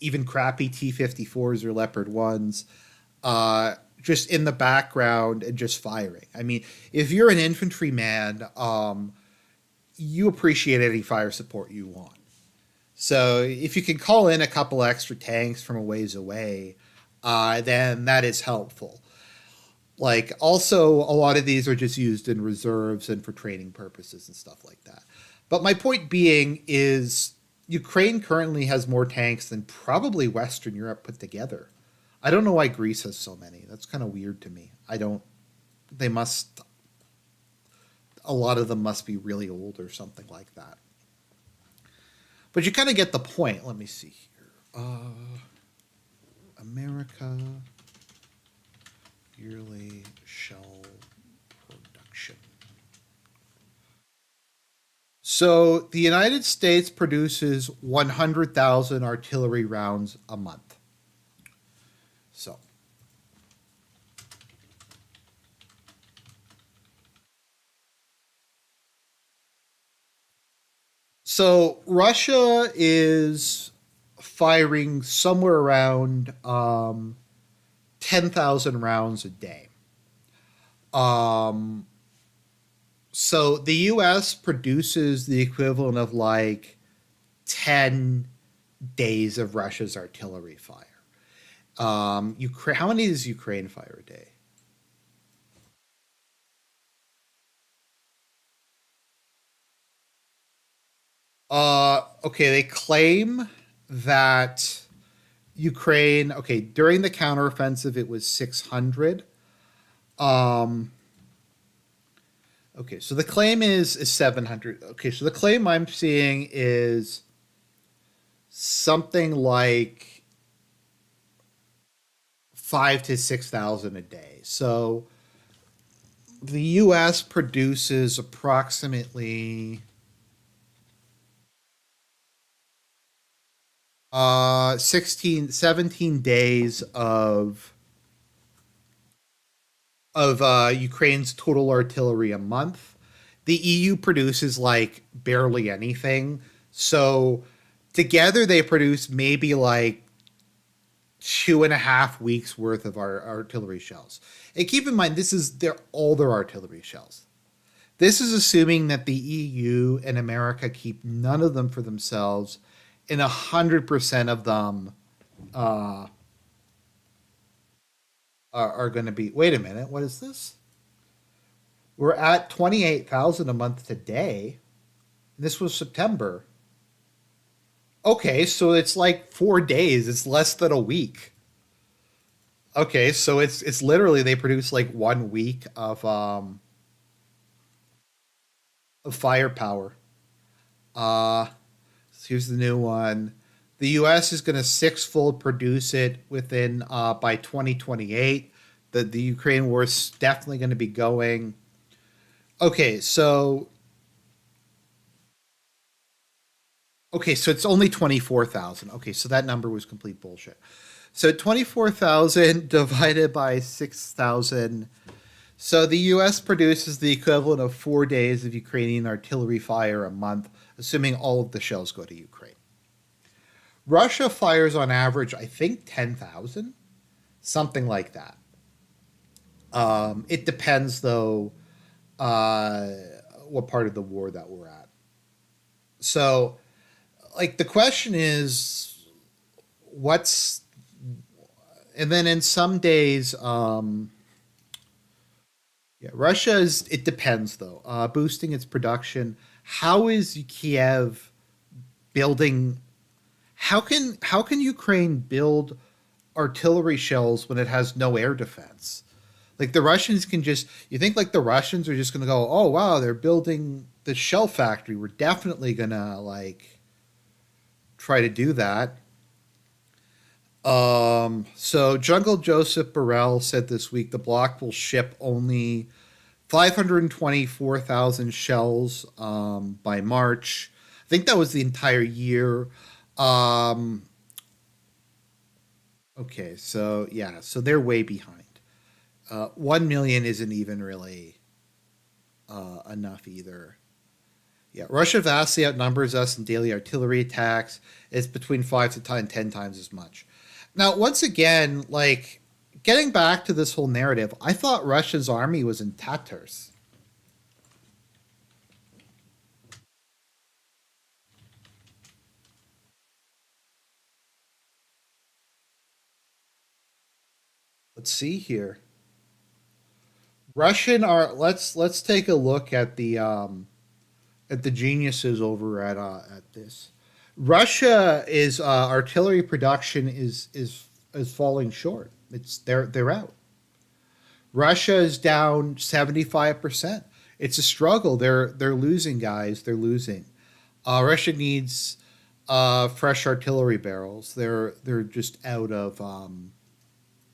even crappy T-54s or Leopard 1s just in the background and just firing. I mean, if you're an infantryman, you appreciate any fire support you want. So if you can call in a couple extra tanks from a ways away, then that is helpful. Like also, a lot of these are just used in reserves and for training purposes and stuff like that. But my point being is Ukraine currently has more tanks than probably Western Europe put together. I don't know why Greece has so many. That's kind of weird to me. I don't. They must. A lot of them must be really old or something like that. But you kind of get the point. Let me see here. America yearly shell production. So the United States produces 100,000 artillery rounds a month. So So Russia is firing somewhere around 10,000 rounds a day. Um, so the U.S. produces the equivalent of like 10 days of Russia's artillery fire. Ukraine, how many does Ukraine fire a day? Okay, they claim that Ukraine, okay, during the counteroffensive, it was 600. Um, okay, so the claim is 700. Okay, so the claim I'm seeing is something like 5 to 6,000 a day. So the U.S. produces approximately 16, 17 days of Ukraine's total artillery a month. The EU produces like barely anything. So together they produce maybe like 2.5 weeks worth of our artillery shells. And keep in mind, this is all their artillery shells. This is assuming that the EU and America keep none of them for themselves, and 100% of them uh, are going to be. Wait a minute, what is this? We're at 28,000 a month today. This was September. Okay, so it's like 4 days. It's less than a week. Okay, so it's literally they produce like 1 week of firepower. Uh so here's the new one. The U.S. is going to sixfold produce it within by 2028. The Ukraine war is definitely going to be going. Okay, so it's only 24,000. Okay, so that number was complete bullshit. So 24,000 divided by 6,000. So the U.S. produces the equivalent of 4 days of Ukrainian artillery fire a month, assuming all of the shells go to Ukraine. Russia fires on average, I think, 10,000, something like that. It depends, though. uh, what part of the war that we're at. So, like, the question is, what's and then in some days, yeah, Russia is. It depends though. Boosting its production. How is Kiev building? How can Ukraine build artillery shells when it has no air defense? Like the Russians can just. You think like the Russians are just going to go? Oh wow, they're building the shell factory. We're definitely gonna like try to do that. So Jungle Joseph Burrell said this week the bloc will ship only 524,000 shells by March. I think that was the entire year. Um, okay, so yeah, so they're way behind. 1 million isn't even really enough either. Yeah, Russia vastly outnumbers us in daily artillery attacks. It's between 5 to 10 times as much. Now, once again, like getting back to this whole narrative, I thought Russia's army was in tatters. Let's see here. Russian are let's take a look at the geniuses over at this. Russia is artillery production is falling short. It's they're out. Russia is down 75%. It's a struggle. They're losing, guys. They're losing. Russia needs fresh artillery barrels. They're just out of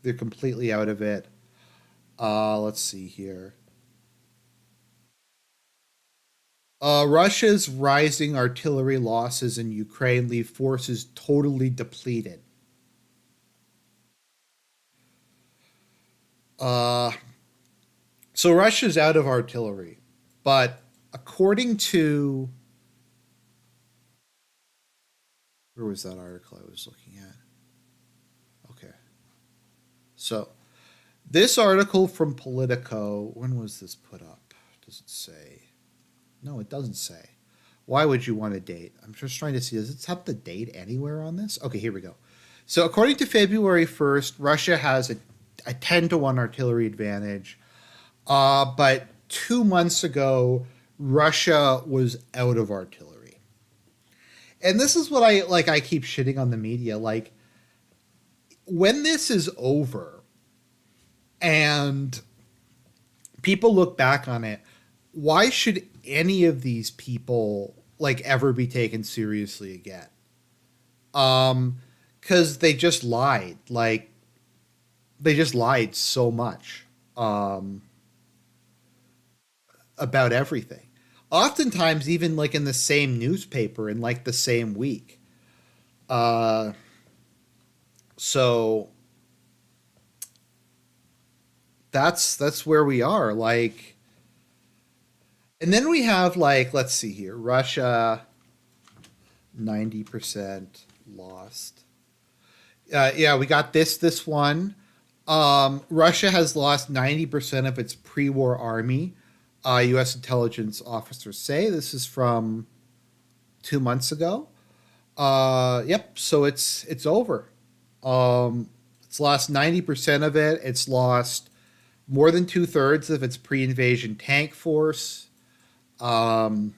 they're completely out of it. Let's see here. Russia's rising artillery losses in Ukraine leave forces totally depleted. Uh, so Russia's out of artillery, but according to where was that article I was looking at? Okay, so this article from Politico. When was this put up? Does it say? No, it doesn't say. Why would you want a date? I'm just trying to see. Does it have the date anywhere on this? Okay, here we go. So, according to February 1st, Russia has a 10 to 1 artillery advantage. But 2 months ago, Russia was out of artillery. And this is what I like. I keep shitting on the media. Like, when this is over and people look back on it, why should any of these people like ever be taken seriously again? Because they just lied. Like they just lied so much about everything. Oftentimes, even like in the same newspaper in like the same week. Uh, so that's where we are. Like, and then we have like let's see here, Russia 90% lost. Yeah, we got this one. Russia has lost 90% of its pre-war army. U.S. intelligence officers say this is from 2 months ago. Yep. So it's over. It's lost 90% of it. It's lost more than 2/3 of its pre-invasion tank force. Um,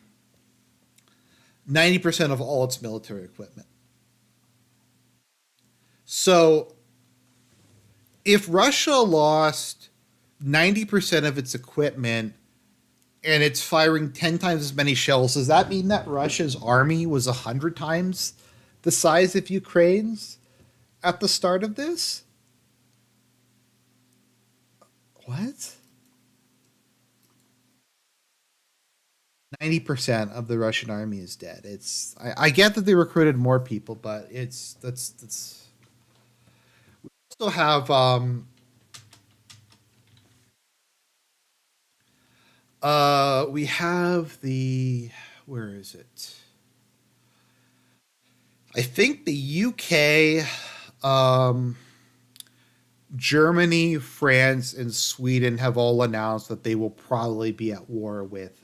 90% of all its military equipment. So if Russia lost 90% of its equipment and it's firing 10 times as many shells, does that mean that Russia's army was 100 times the size of Ukraine's at the start of this? What? 90% of the Russian army is dead. I get that they recruited more people, but that's still have we have the where is it? I think the UK um Germany, France, and Sweden have all announced that they will probably be at war with.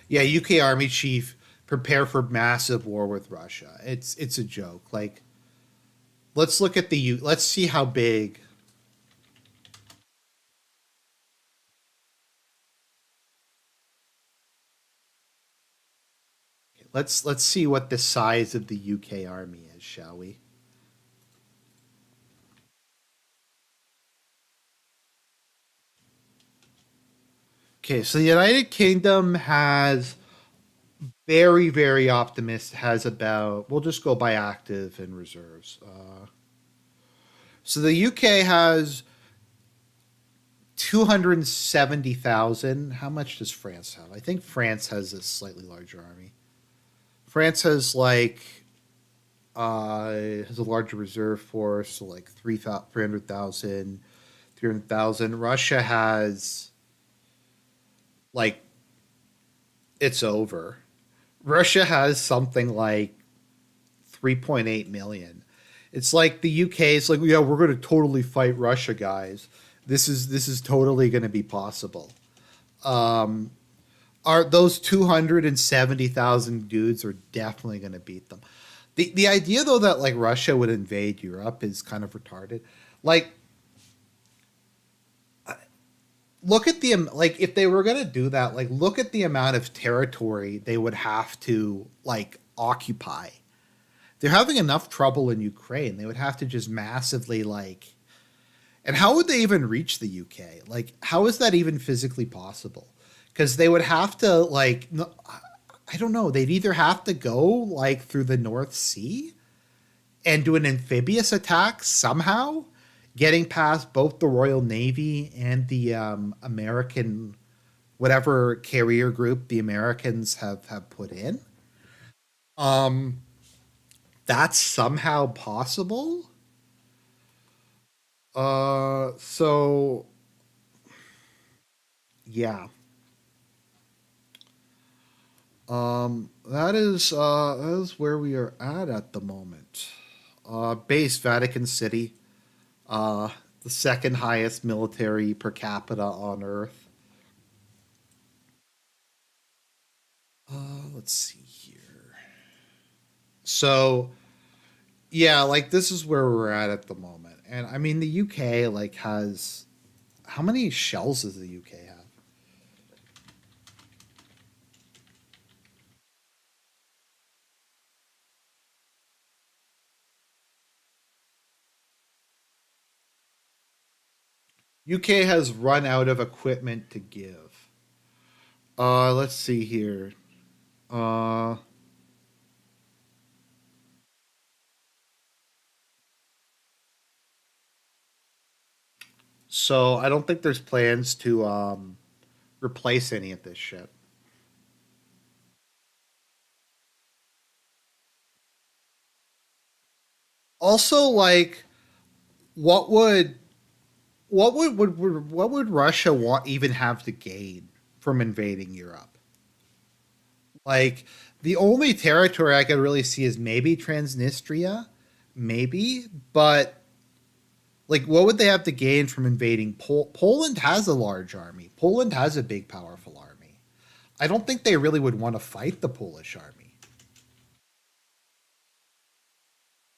Yeah, UK Army Chief prepare for massive war with Russia. It's a joke. Like, let's look at the Let's see how big. Let's see what the size of the UK Army is, shall we? Okay, so the United Kingdom has very optimist has about. We'll just go by active and reserves. So the UK has 270,000. How much does France have? I think France has a slightly larger army. France has has a larger reserve force, so like 300,000, 300,000. Russia has like it's over. Russia has something like 3.8 million. It's like the UK is like, yeah, we're going to totally fight Russia, guys. This is totally going to be possible. Um, are those 270,000 dudes are definitely going to beat them. The idea though that like Russia would invade Europe is kind of retarded. Like look at the like if they were going to do that, like look at the amount of territory they would have to like occupy. They're having enough trouble in Ukraine. They would have to just massively like. And how would they even reach the UK? Like, how is that even physically possible? Because they would have to like, no, I don't know. They'd either have to go like through the North Sea and do an amphibious attack somehow, getting past both the Royal Navy and the American whatever carrier group the Americans have put in. Um, that's somehow possible. So yeah, that is where we are at the moment. Base Vatican City, uh, the second highest military per capita on Earth. Let's see here. So yeah, like this is where we're at the moment, and I mean the UK like has how many shells does the UK have? UK has run out of equipment to give. Let's see here. Uh, so I don't think there's plans to replace any of this shit. Also, like, what would what would Russia want even have to gain from invading Europe? Like, the only territory I could really see is maybe Transnistria, maybe, but like, what would they have to gain from invading Poland has a large army. Poland has a big, powerful army. I don't think they really would want to fight the Polish army.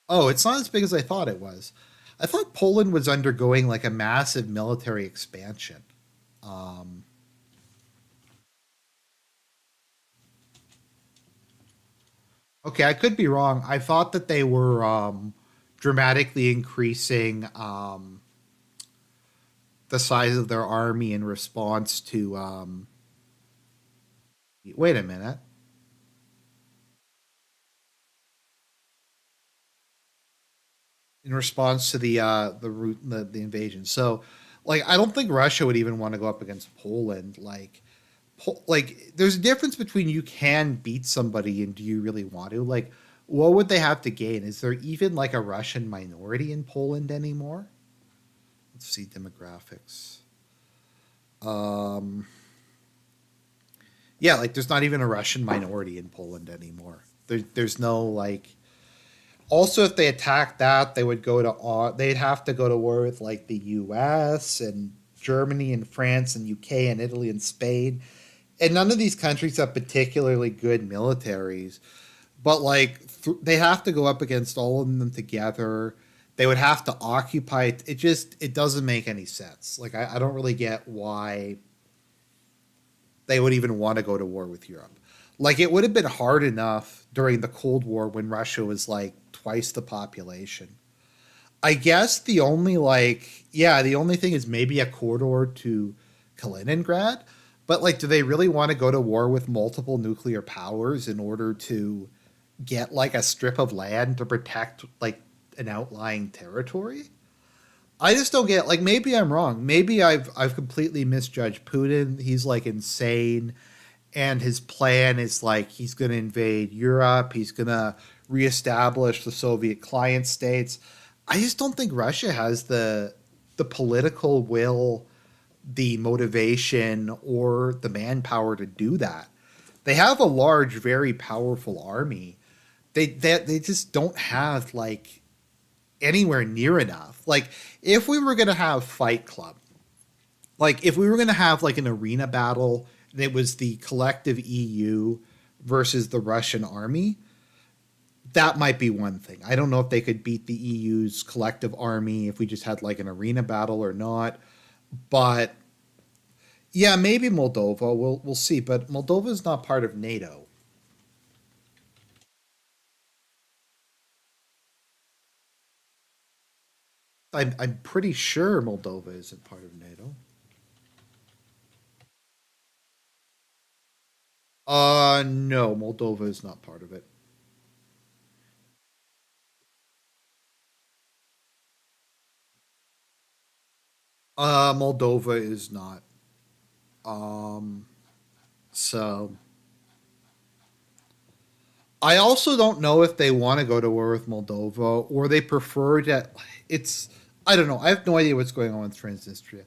Oh, it's not as big as I thought it was. I thought Poland was undergoing like a massive military expansion. Um, okay, I could be wrong. I thought that they were dramatically increasing the size of their army in response to. Wait a minute. In response to the invasion. So, like, I don't think Russia would even want to go up against Poland. Like, there's a difference between you can beat somebody and do you really want to? Like, what would they have to gain? Is there even like a Russian minority in Poland anymore? Let's see demographics. Um, yeah, like there's not even a Russian minority in Poland anymore. There's no like Also, if they attack that, they would go to they'd have to go to war with like the U.S. and Germany and France and UK and Italy and Spain, and none of these countries have particularly good militaries. But like they have to go up against all of them together. They would have to occupy it. It doesn't make any sense. Like I don't really get why they would even want to go to war with Europe. Like it would have been hard enough during the Cold War when Russia was like twice the population. I guess the only thing is maybe a corridor to Kaliningrad, but like do they really want to go to war with multiple nuclear powers in order to get like a strip of land to protect like an outlying territory? I just don't get like maybe I'm wrong. Maybe I've completely misjudged Putin. He's like insane and his plan is like he's going to invade Europe, he's going to reestablish the Soviet client states. I just don't think Russia has the political will, the motivation or the manpower to do that. They have a large, very powerful army. They just don't have like anywhere near enough. Like if we were gonna have Fight Club, like if we were gonna have like an arena battle and it was the collective EU versus the Russian army, that might be one thing. I don't know if they could beat the EU's collective army if we just had like an arena battle or not. But yeah, maybe Moldova. We'll see. But Moldova is not part of NATO. I'm pretty sure Moldova isn't part of NATO. No, Moldova is not part of it. Moldova is not. Um, so I also don't know if they want to go to war with Moldova or they prefer to. It's I don't know. I have no idea what's going on with Transnistria.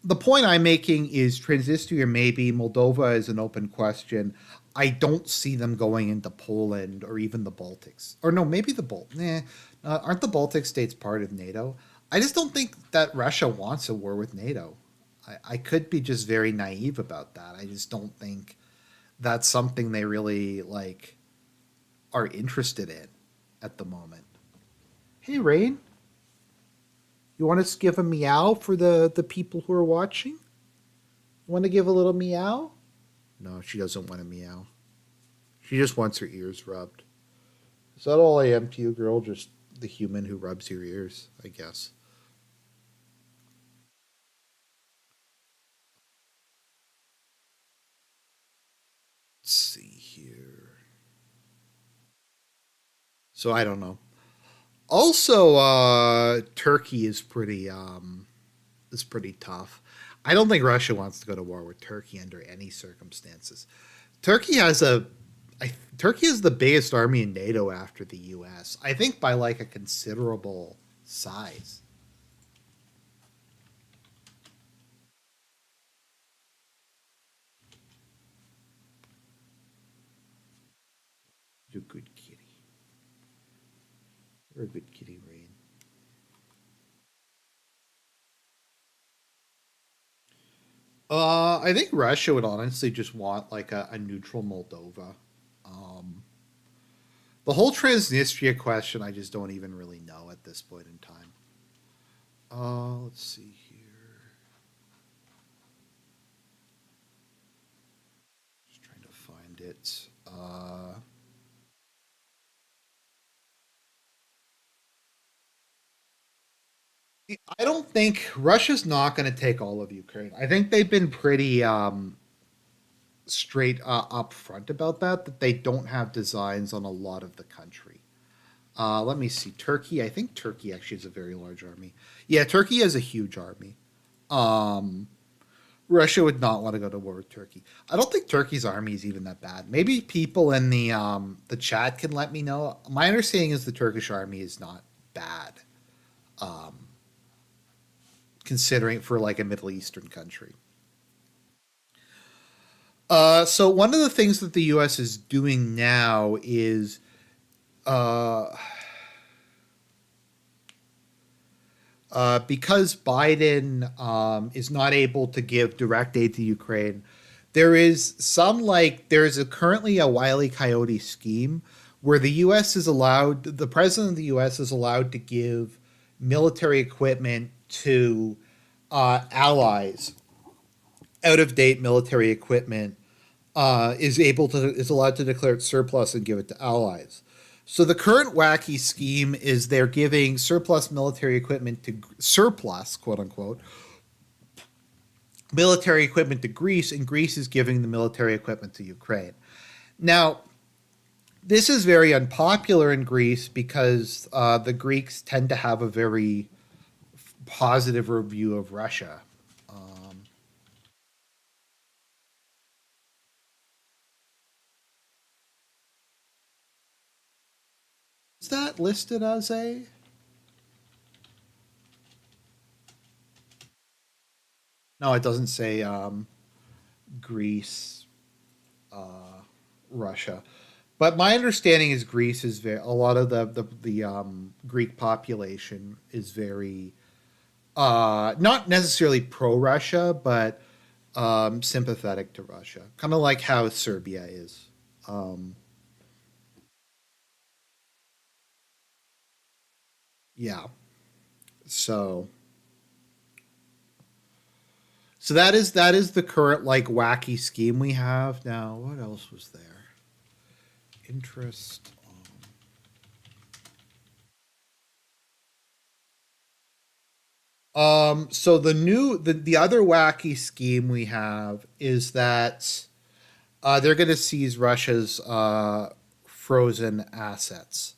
The point I'm making is Transnistria maybe Moldova is an open question. I don't see them going into Poland or even the Baltics. Or no, maybe the aren't the Baltic states part of NATO? I just don't think that Russia wants a war with NATO. I could be just very naive about that. I just don't think that's something they really like are interested in at the moment. Hey, Rain, you want to give a meow for the people who are watching? You want to give a little meow? No, she doesn't want a meow. She just wants her ears rubbed. Is that all I am to you, girl? Just the human who rubs your ears, I guess. Let's see here. So I don't know. Also, Turkey is pretty tough. I don't think Russia wants to go to war with Turkey under any circumstances. Turkey has a Turkey is the biggest army in NATO after the U.S. I think by like a considerable size. You're a good kitty. You're a good kitty, Rain. I think Russia would honestly just want like a neutral Moldova. Um, the whole Transnistria question, I just don't even really know at this point in time. Let's see here. Just trying to find it. I don't think Russia's not going to take all of Ukraine. I think they've been pretty straight up front about that. That they don't have designs on a lot of the country. Let me see. Turkey. I think Turkey actually has a very large army. Yeah, Turkey has a huge army. Um, Russia would not want to go to war with Turkey. I don't think Turkey's army is even that bad. Maybe people in the chat can let me know. My understanding is the Turkish army is not bad, um, considering for like a Middle Eastern country. So one of the things that the U.S. is doing now is uh, because Biden is not able to give direct aid to Ukraine, there is currently a Wile E. Coyote scheme where the president of the U.S. is allowed to give military equipment to allies. Out of date military equipment is allowed to declare it surplus and give it to allies. So the current wacky scheme is they're giving surplus, quote unquote, military equipment to Greece, and Greece is giving the military equipment to Ukraine. Now, this is very unpopular in Greece because the Greeks tend to have a very positive review of Russia. Is that listed as a? No, it doesn't say Greece, Russia. But my understanding is Greece is very a lot of the Greek population is very not necessarily pro Russia, but sympathetic to Russia, kind of like how Serbia is. Um, yeah, so that is the current like wacky scheme we have now. What else was there? Interest. So the other wacky scheme we have is that they're going to seize Russia's frozen assets.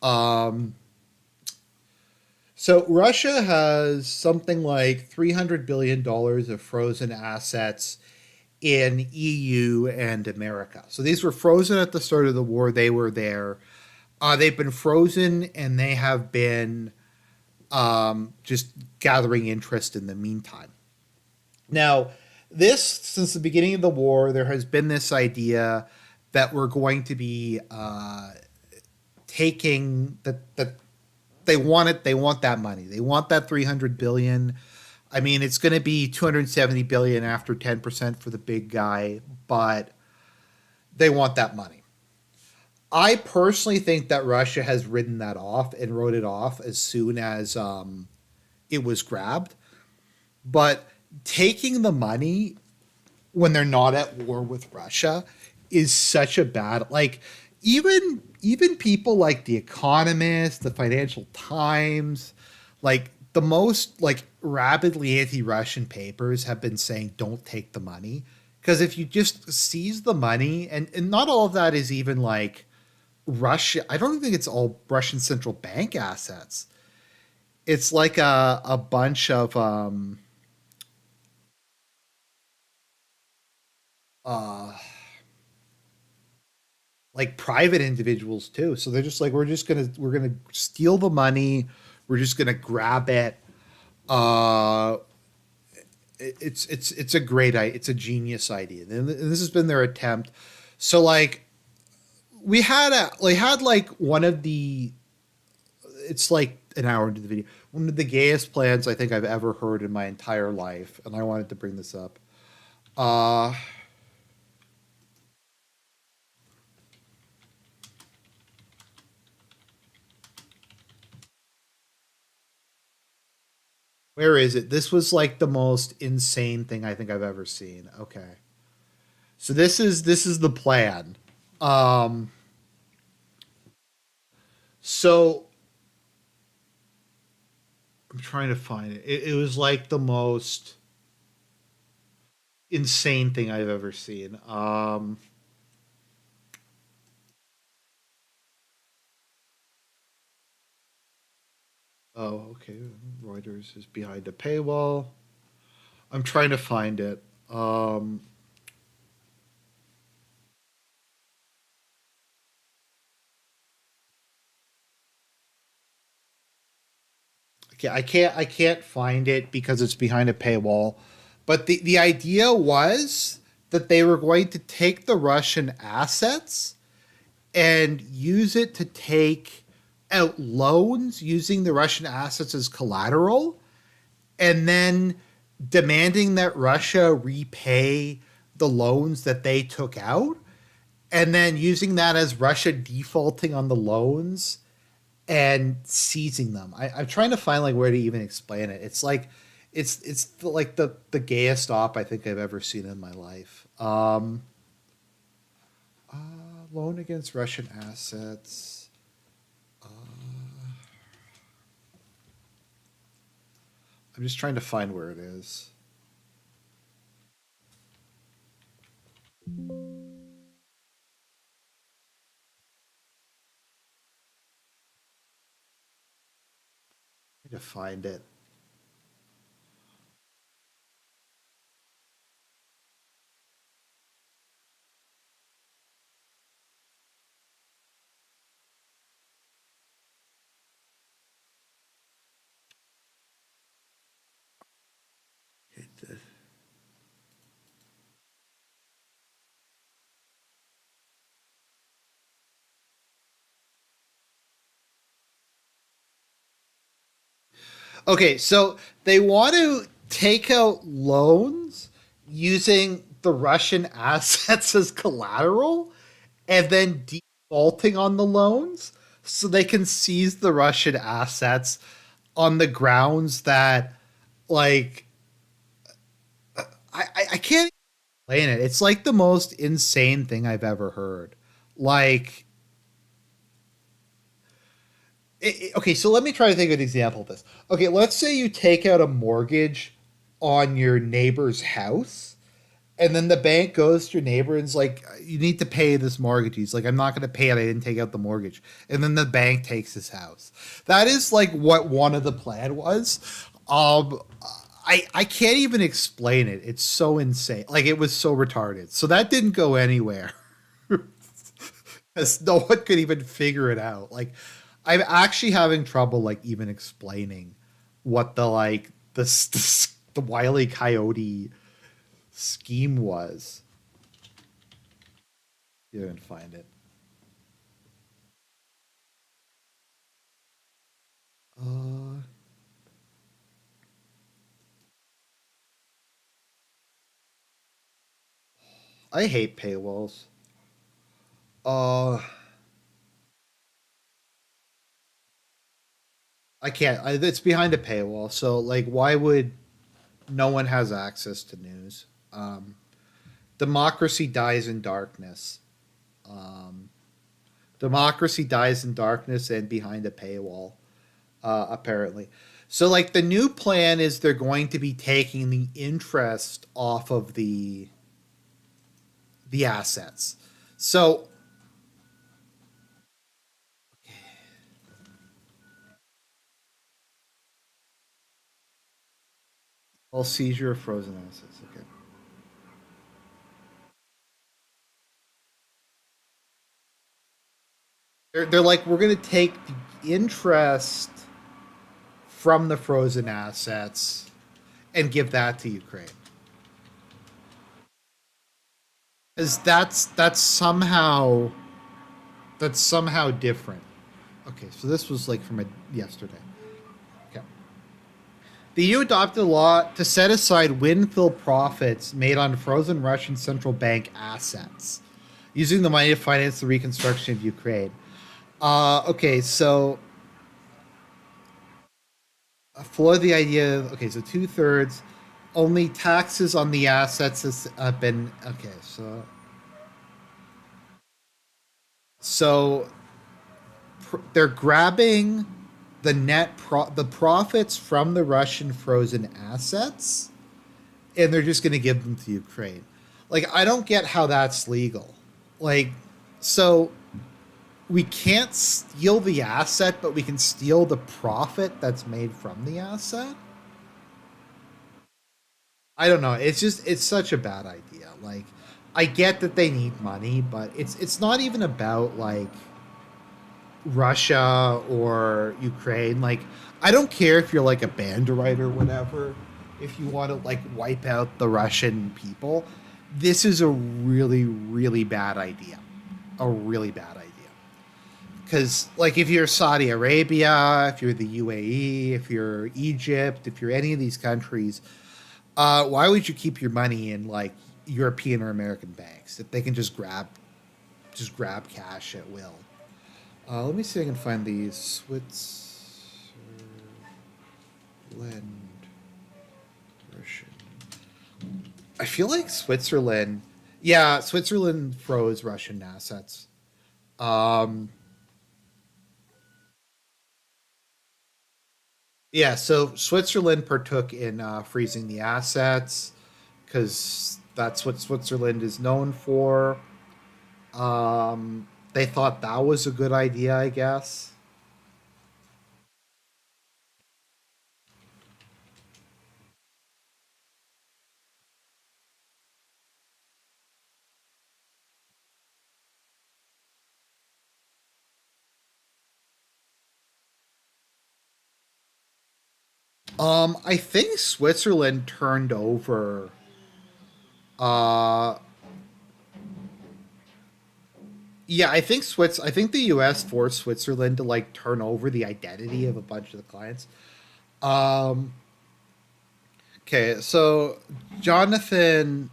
Um, so Russia has something like $300 billion of frozen assets in EU and America. So these were frozen at the start of the war. They were there. They've been frozen, and they have been just gathering interest in the meantime. Now, since the beginning of the war, there has been this idea that we're going to be taking that they want it. They want that money. They want that 300 billion. I mean, it's going to be 270 billion after 10% for the big guy, but they want that money. I personally think that Russia has ridden that off and wrote it off as soon as it was grabbed. But taking the money when they're not at war with Russia is such a bad like even people like the Economist, the Financial Times, like the most like rabidly anti-Russian papers have been saying don't take the money because if you just seize the money and not all of that is even like Russia. I don't think it's all Russian central bank assets. It's like a bunch of uh like private individuals too. So they're just like we're gonna steal the money. We're just gonna grab it. Uh, it's a it's a genius idea, and this has been their attempt. So like we had like one of the it's like an hour into the video. One of the gayest plans I think I've ever heard in my entire life, and I wanted to bring this up. Uh, where is it? This was like the most insane thing I think I've ever seen. Okay. So this is the plan. Um, so I'm trying to find it. It was like the most insane thing I've ever seen. Oh, okay. Reuters is behind a paywall. I'm trying to find it. Okay, I can't find it because it's behind a paywall. But the idea was that they were going to take the Russian assets and use it to take out loans using the Russian assets as collateral, and then demanding that Russia repay the loans that they took out, and then using that as Russia defaulting on the loans and seizing them. I'm trying to find like where to even explain it. It's like like the gayest op I think I've ever seen in my life. Loan against Russian assets. I'm just trying to find where it is. I need to find it. Okay, so they want to take out loans using the Russian assets as collateral and then defaulting on the loans so they can seize the Russian assets on the grounds that, like, I can't explain it. It's like the most insane thing I've ever heard. Like, okay, so let me try to think of an example of this. Okay, let's say you take out a mortgage on your neighbor's house, and then the bank goes to your neighbor and is like, "You need to pay this mortgage." He's like, "I'm not going to pay it. I didn't take out the mortgage." And then the bank takes his house. That is like what one of the plan was. Um, I can't even explain it. It's so insane. Like it was so retarded. So that didn't go anywhere. Because no one could even figure it out. Like, I'm actually having trouble like even explaining what the like the Wile E. Coyote scheme was. You didn't find it. Uh, I hate paywalls. Uh, I can't. It's behind a paywall, so like, why would no one has access to news? Democracy dies in darkness. Um, Democracy dies in darkness and behind a paywall. Apparently. So, like, the new plan is they're going to be taking the interest off of the assets. So, all seizure of frozen assets. Okay. They're like, we're going to take the interest from the frozen assets and give that to Ukraine. Because that's somehow different. Okay, so this was like from yesterday. Okay. The EU adopted a law to set aside windfall profits made on frozen Russian central bank assets, using the money to finance the reconstruction of Ukraine. Okay, so for the idea, okay, so 2/3, only taxes on the assets has been okay. So they're grabbing the profits from the Russian frozen assets, and they're just going to give them to Ukraine. Like, I don't get how that's legal. Like, so we can't steal the asset, but we can steal the profit that's made from the asset. I don't know. It's such a bad idea. Like, I get that they need money, but it's not even about like Russia or Ukraine. Like, I don't care if you're like a bandit or whatever. If you want to like wipe out the Russian people, this is a really, really bad idea. A really bad idea. because like if you're Saudi Arabia, if you're the UAE, if you're Egypt, if you're any of these countries, why would you keep your money in like European or American banks if they can just grab cash at will? Let me see if I can find these Switzerland, Russian. I feel like Switzerland. Yeah, Switzerland froze Russian assets. Um, yeah, so Switzerland partook in freezing the assets because that's what Switzerland is known for. They thought that was a good idea, I guess. I think Switzerland turned over. Uh, yeah, I think the U.S. forced Switzerland to like turn over the identity of a bunch of the clients. Um, okay, so Jonathan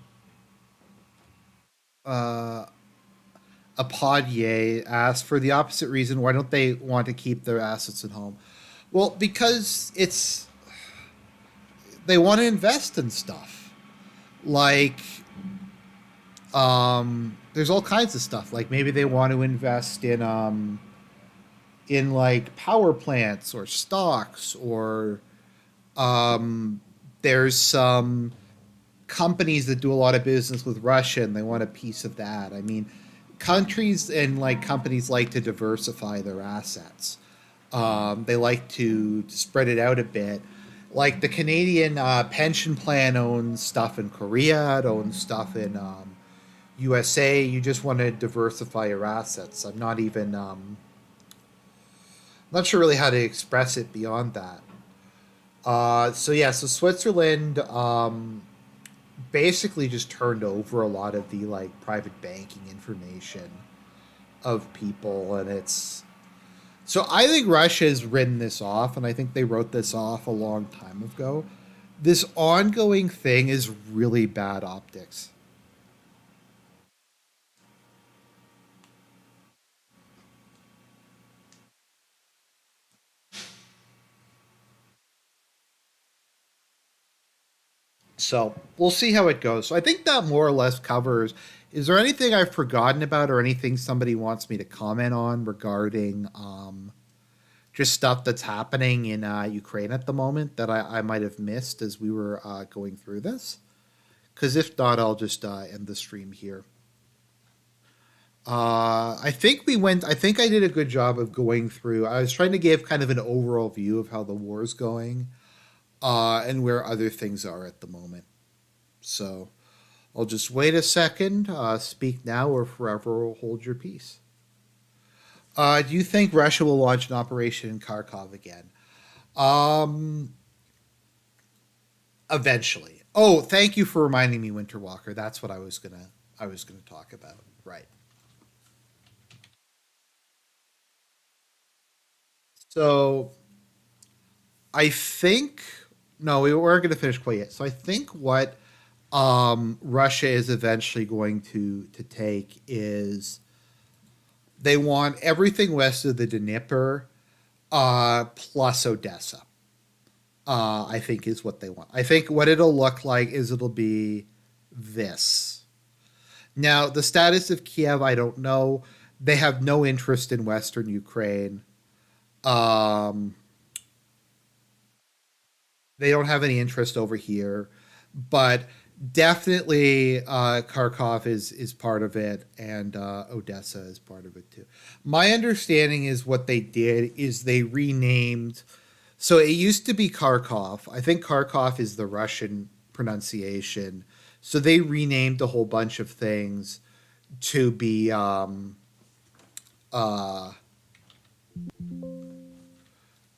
uh, Apodier asked for the opposite reason. Why don't they want to keep their assets at home? Well, because they want to invest in stuff. Like there's all kinds of stuff. Like maybe they want to invest in like power plants or stocks or there's some companies that do a lot of business with Russia and they want a piece of that. I mean, countries and like companies like to diversify their assets. They like to spread it out a bit. Like the Canadian pension plan owns stuff in Korea, it owns stuff in USA. You just want to diversify your assets. Not sure really how to express it beyond that. So yeah, so Switzerland basically just turned over a lot of the like private banking information of people, and it's so I think Russia has written this off, and I think they wrote this off a long time ago. This ongoing thing is really bad optics. So we'll see how it goes. So I think that more or less covers. Is there anything I've forgotten about, or anything somebody wants me to comment on regarding just stuff that's happening in Ukraine at the moment that I might have missed as we were going through this? Because if not, I'll just end the stream here. I think we went. I think I did a good job of going through. I was trying to give kind of an overall view of how the war is going, and where other things are at the moment. So I'll just wait a second. Speak now or forever hold your peace. Do you think Russia will launch an operation in Kharkov again? Um, Eventually. Oh, thank you for reminding me, Winter Walker. That's what I was gonna talk about. Right. So I think no, we weren't going to finish quite yet. So I think what Russia is eventually going to take is they want everything west of the Dnieper plus Odessa. I think is what they want. I think what it'll look like is it'll be this. Now the status of Kiev, I don't know. They have no interest in Western Ukraine. Um, they don't have any interest over here, but definitely Kharkov is part of it, and Odessa is part of it too. My understanding is what they did is they renamed. So it used to be Kharkov. I think Kharkov is the Russian pronunciation. So they renamed a whole bunch of things to be uh,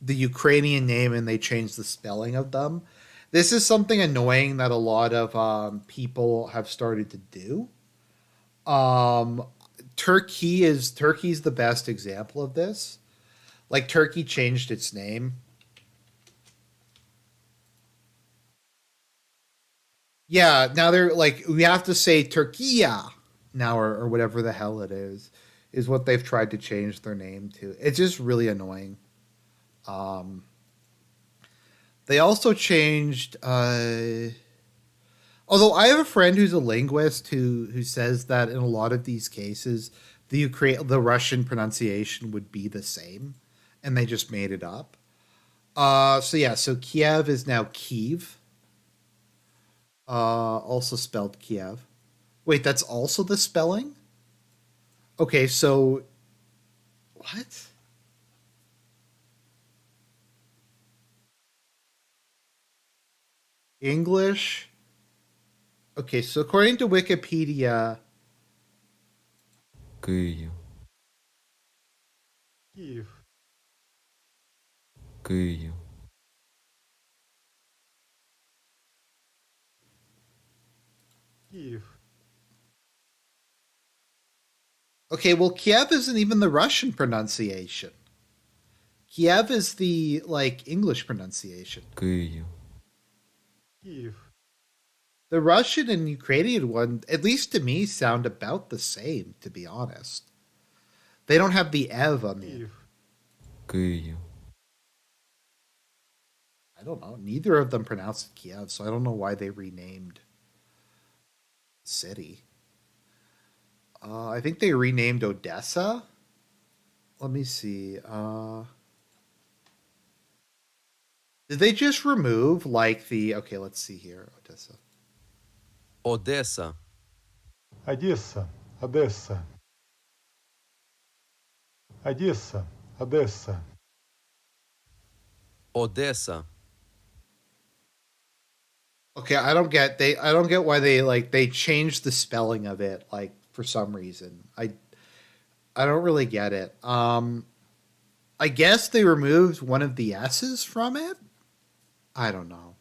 the Ukrainian name, and they changed the spelling of them. This is something annoying that a lot of people have started to do. Um, Turkey's the best example of this. Like Turkey changed its name. Yeah, now they're like we have to say Turkiya now or whatever the hell it is what they've tried to change their name to. It's just really annoying. Um, they also changed. Although I have a friend who's a linguist who says that in a lot of these cases, the Russian pronunciation would be the same, and they just made it up. So yeah, so Kiev is now Kiev, also spelled Kiev. Wait, that's also the spelling? Okay, so what? English? Okay, so according to Wikipedia, Київ, Киев, Київ, Киев, okay, well, Kiev isn't even the Russian pronunciation. Kiev is the like English pronunciation. Київ, Киев, The Russian and Ukrainian one, at least to me, sound about the same, to be honest. They don't have the Ev on the end. Киев, Київ, I don't know. Neither of them pronounce it Kiev, so I don't know why they renamed the city. I think they renamed Odessa. Let me see. Did they just remove like the? Okay, let's see here. Odessa. Одеса, Одесса, Одесса, Одесса, Одесса, Одеса, Okay, I don't get why they changed the spelling of it like for some reason. I don't really get it. I guess they removed one of the S's from it. I don't know.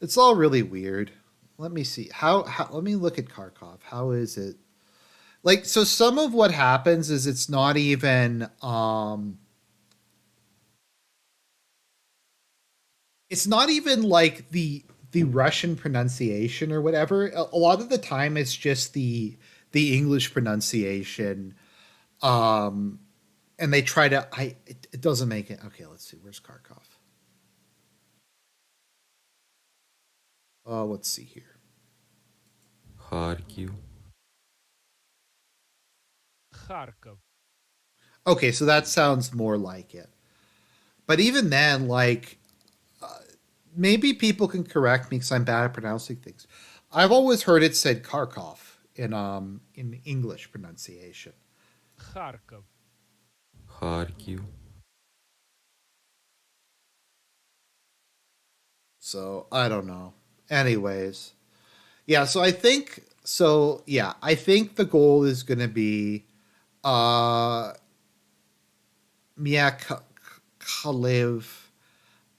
It's all really weird. Let me see. How let me look at Kharkov. How is it? Like so some of what happens is it's not even like the Russian pronunciation or whatever. A lot of the time it's just the English pronunciation. Um and they try to it doesn't make it. Okay, let's see. Where's Kharkov? Let's see here. Харків, Kharkov. Okay, so that sounds more like it. But even then, like, maybe people can correct me because I'm bad at pronouncing things. I've always heard it said Kharkov in English pronunciation. Kharkov. Харків, So I don't know. Anyways, yeah. I think the goal is going to be Mykolaiv,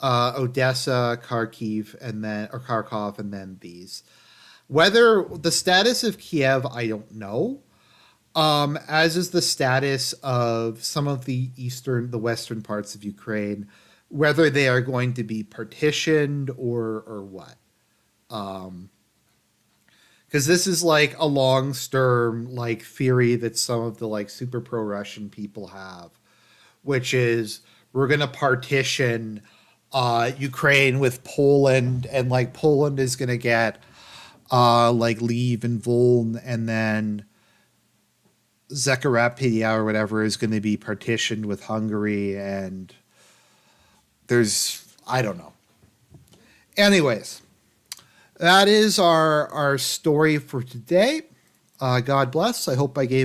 Odessa, Kharkiv, and then or Kharkov, and then these. Whether the status of Kiev, I don't know. As is the status of some of the western parts of Ukraine, whether they are going to be partitioned or what. Because this is like a long term like theory that some of the like super pro Russian people have, which is we're gonna partition Ukraine with Poland, and like Poland is gonna get like Lviv and Volyn, and then Zakarpattia or whatever is going to be partitioned with Hungary, and I don't know. Anyways, that is our story for today. God bless. I hope I gave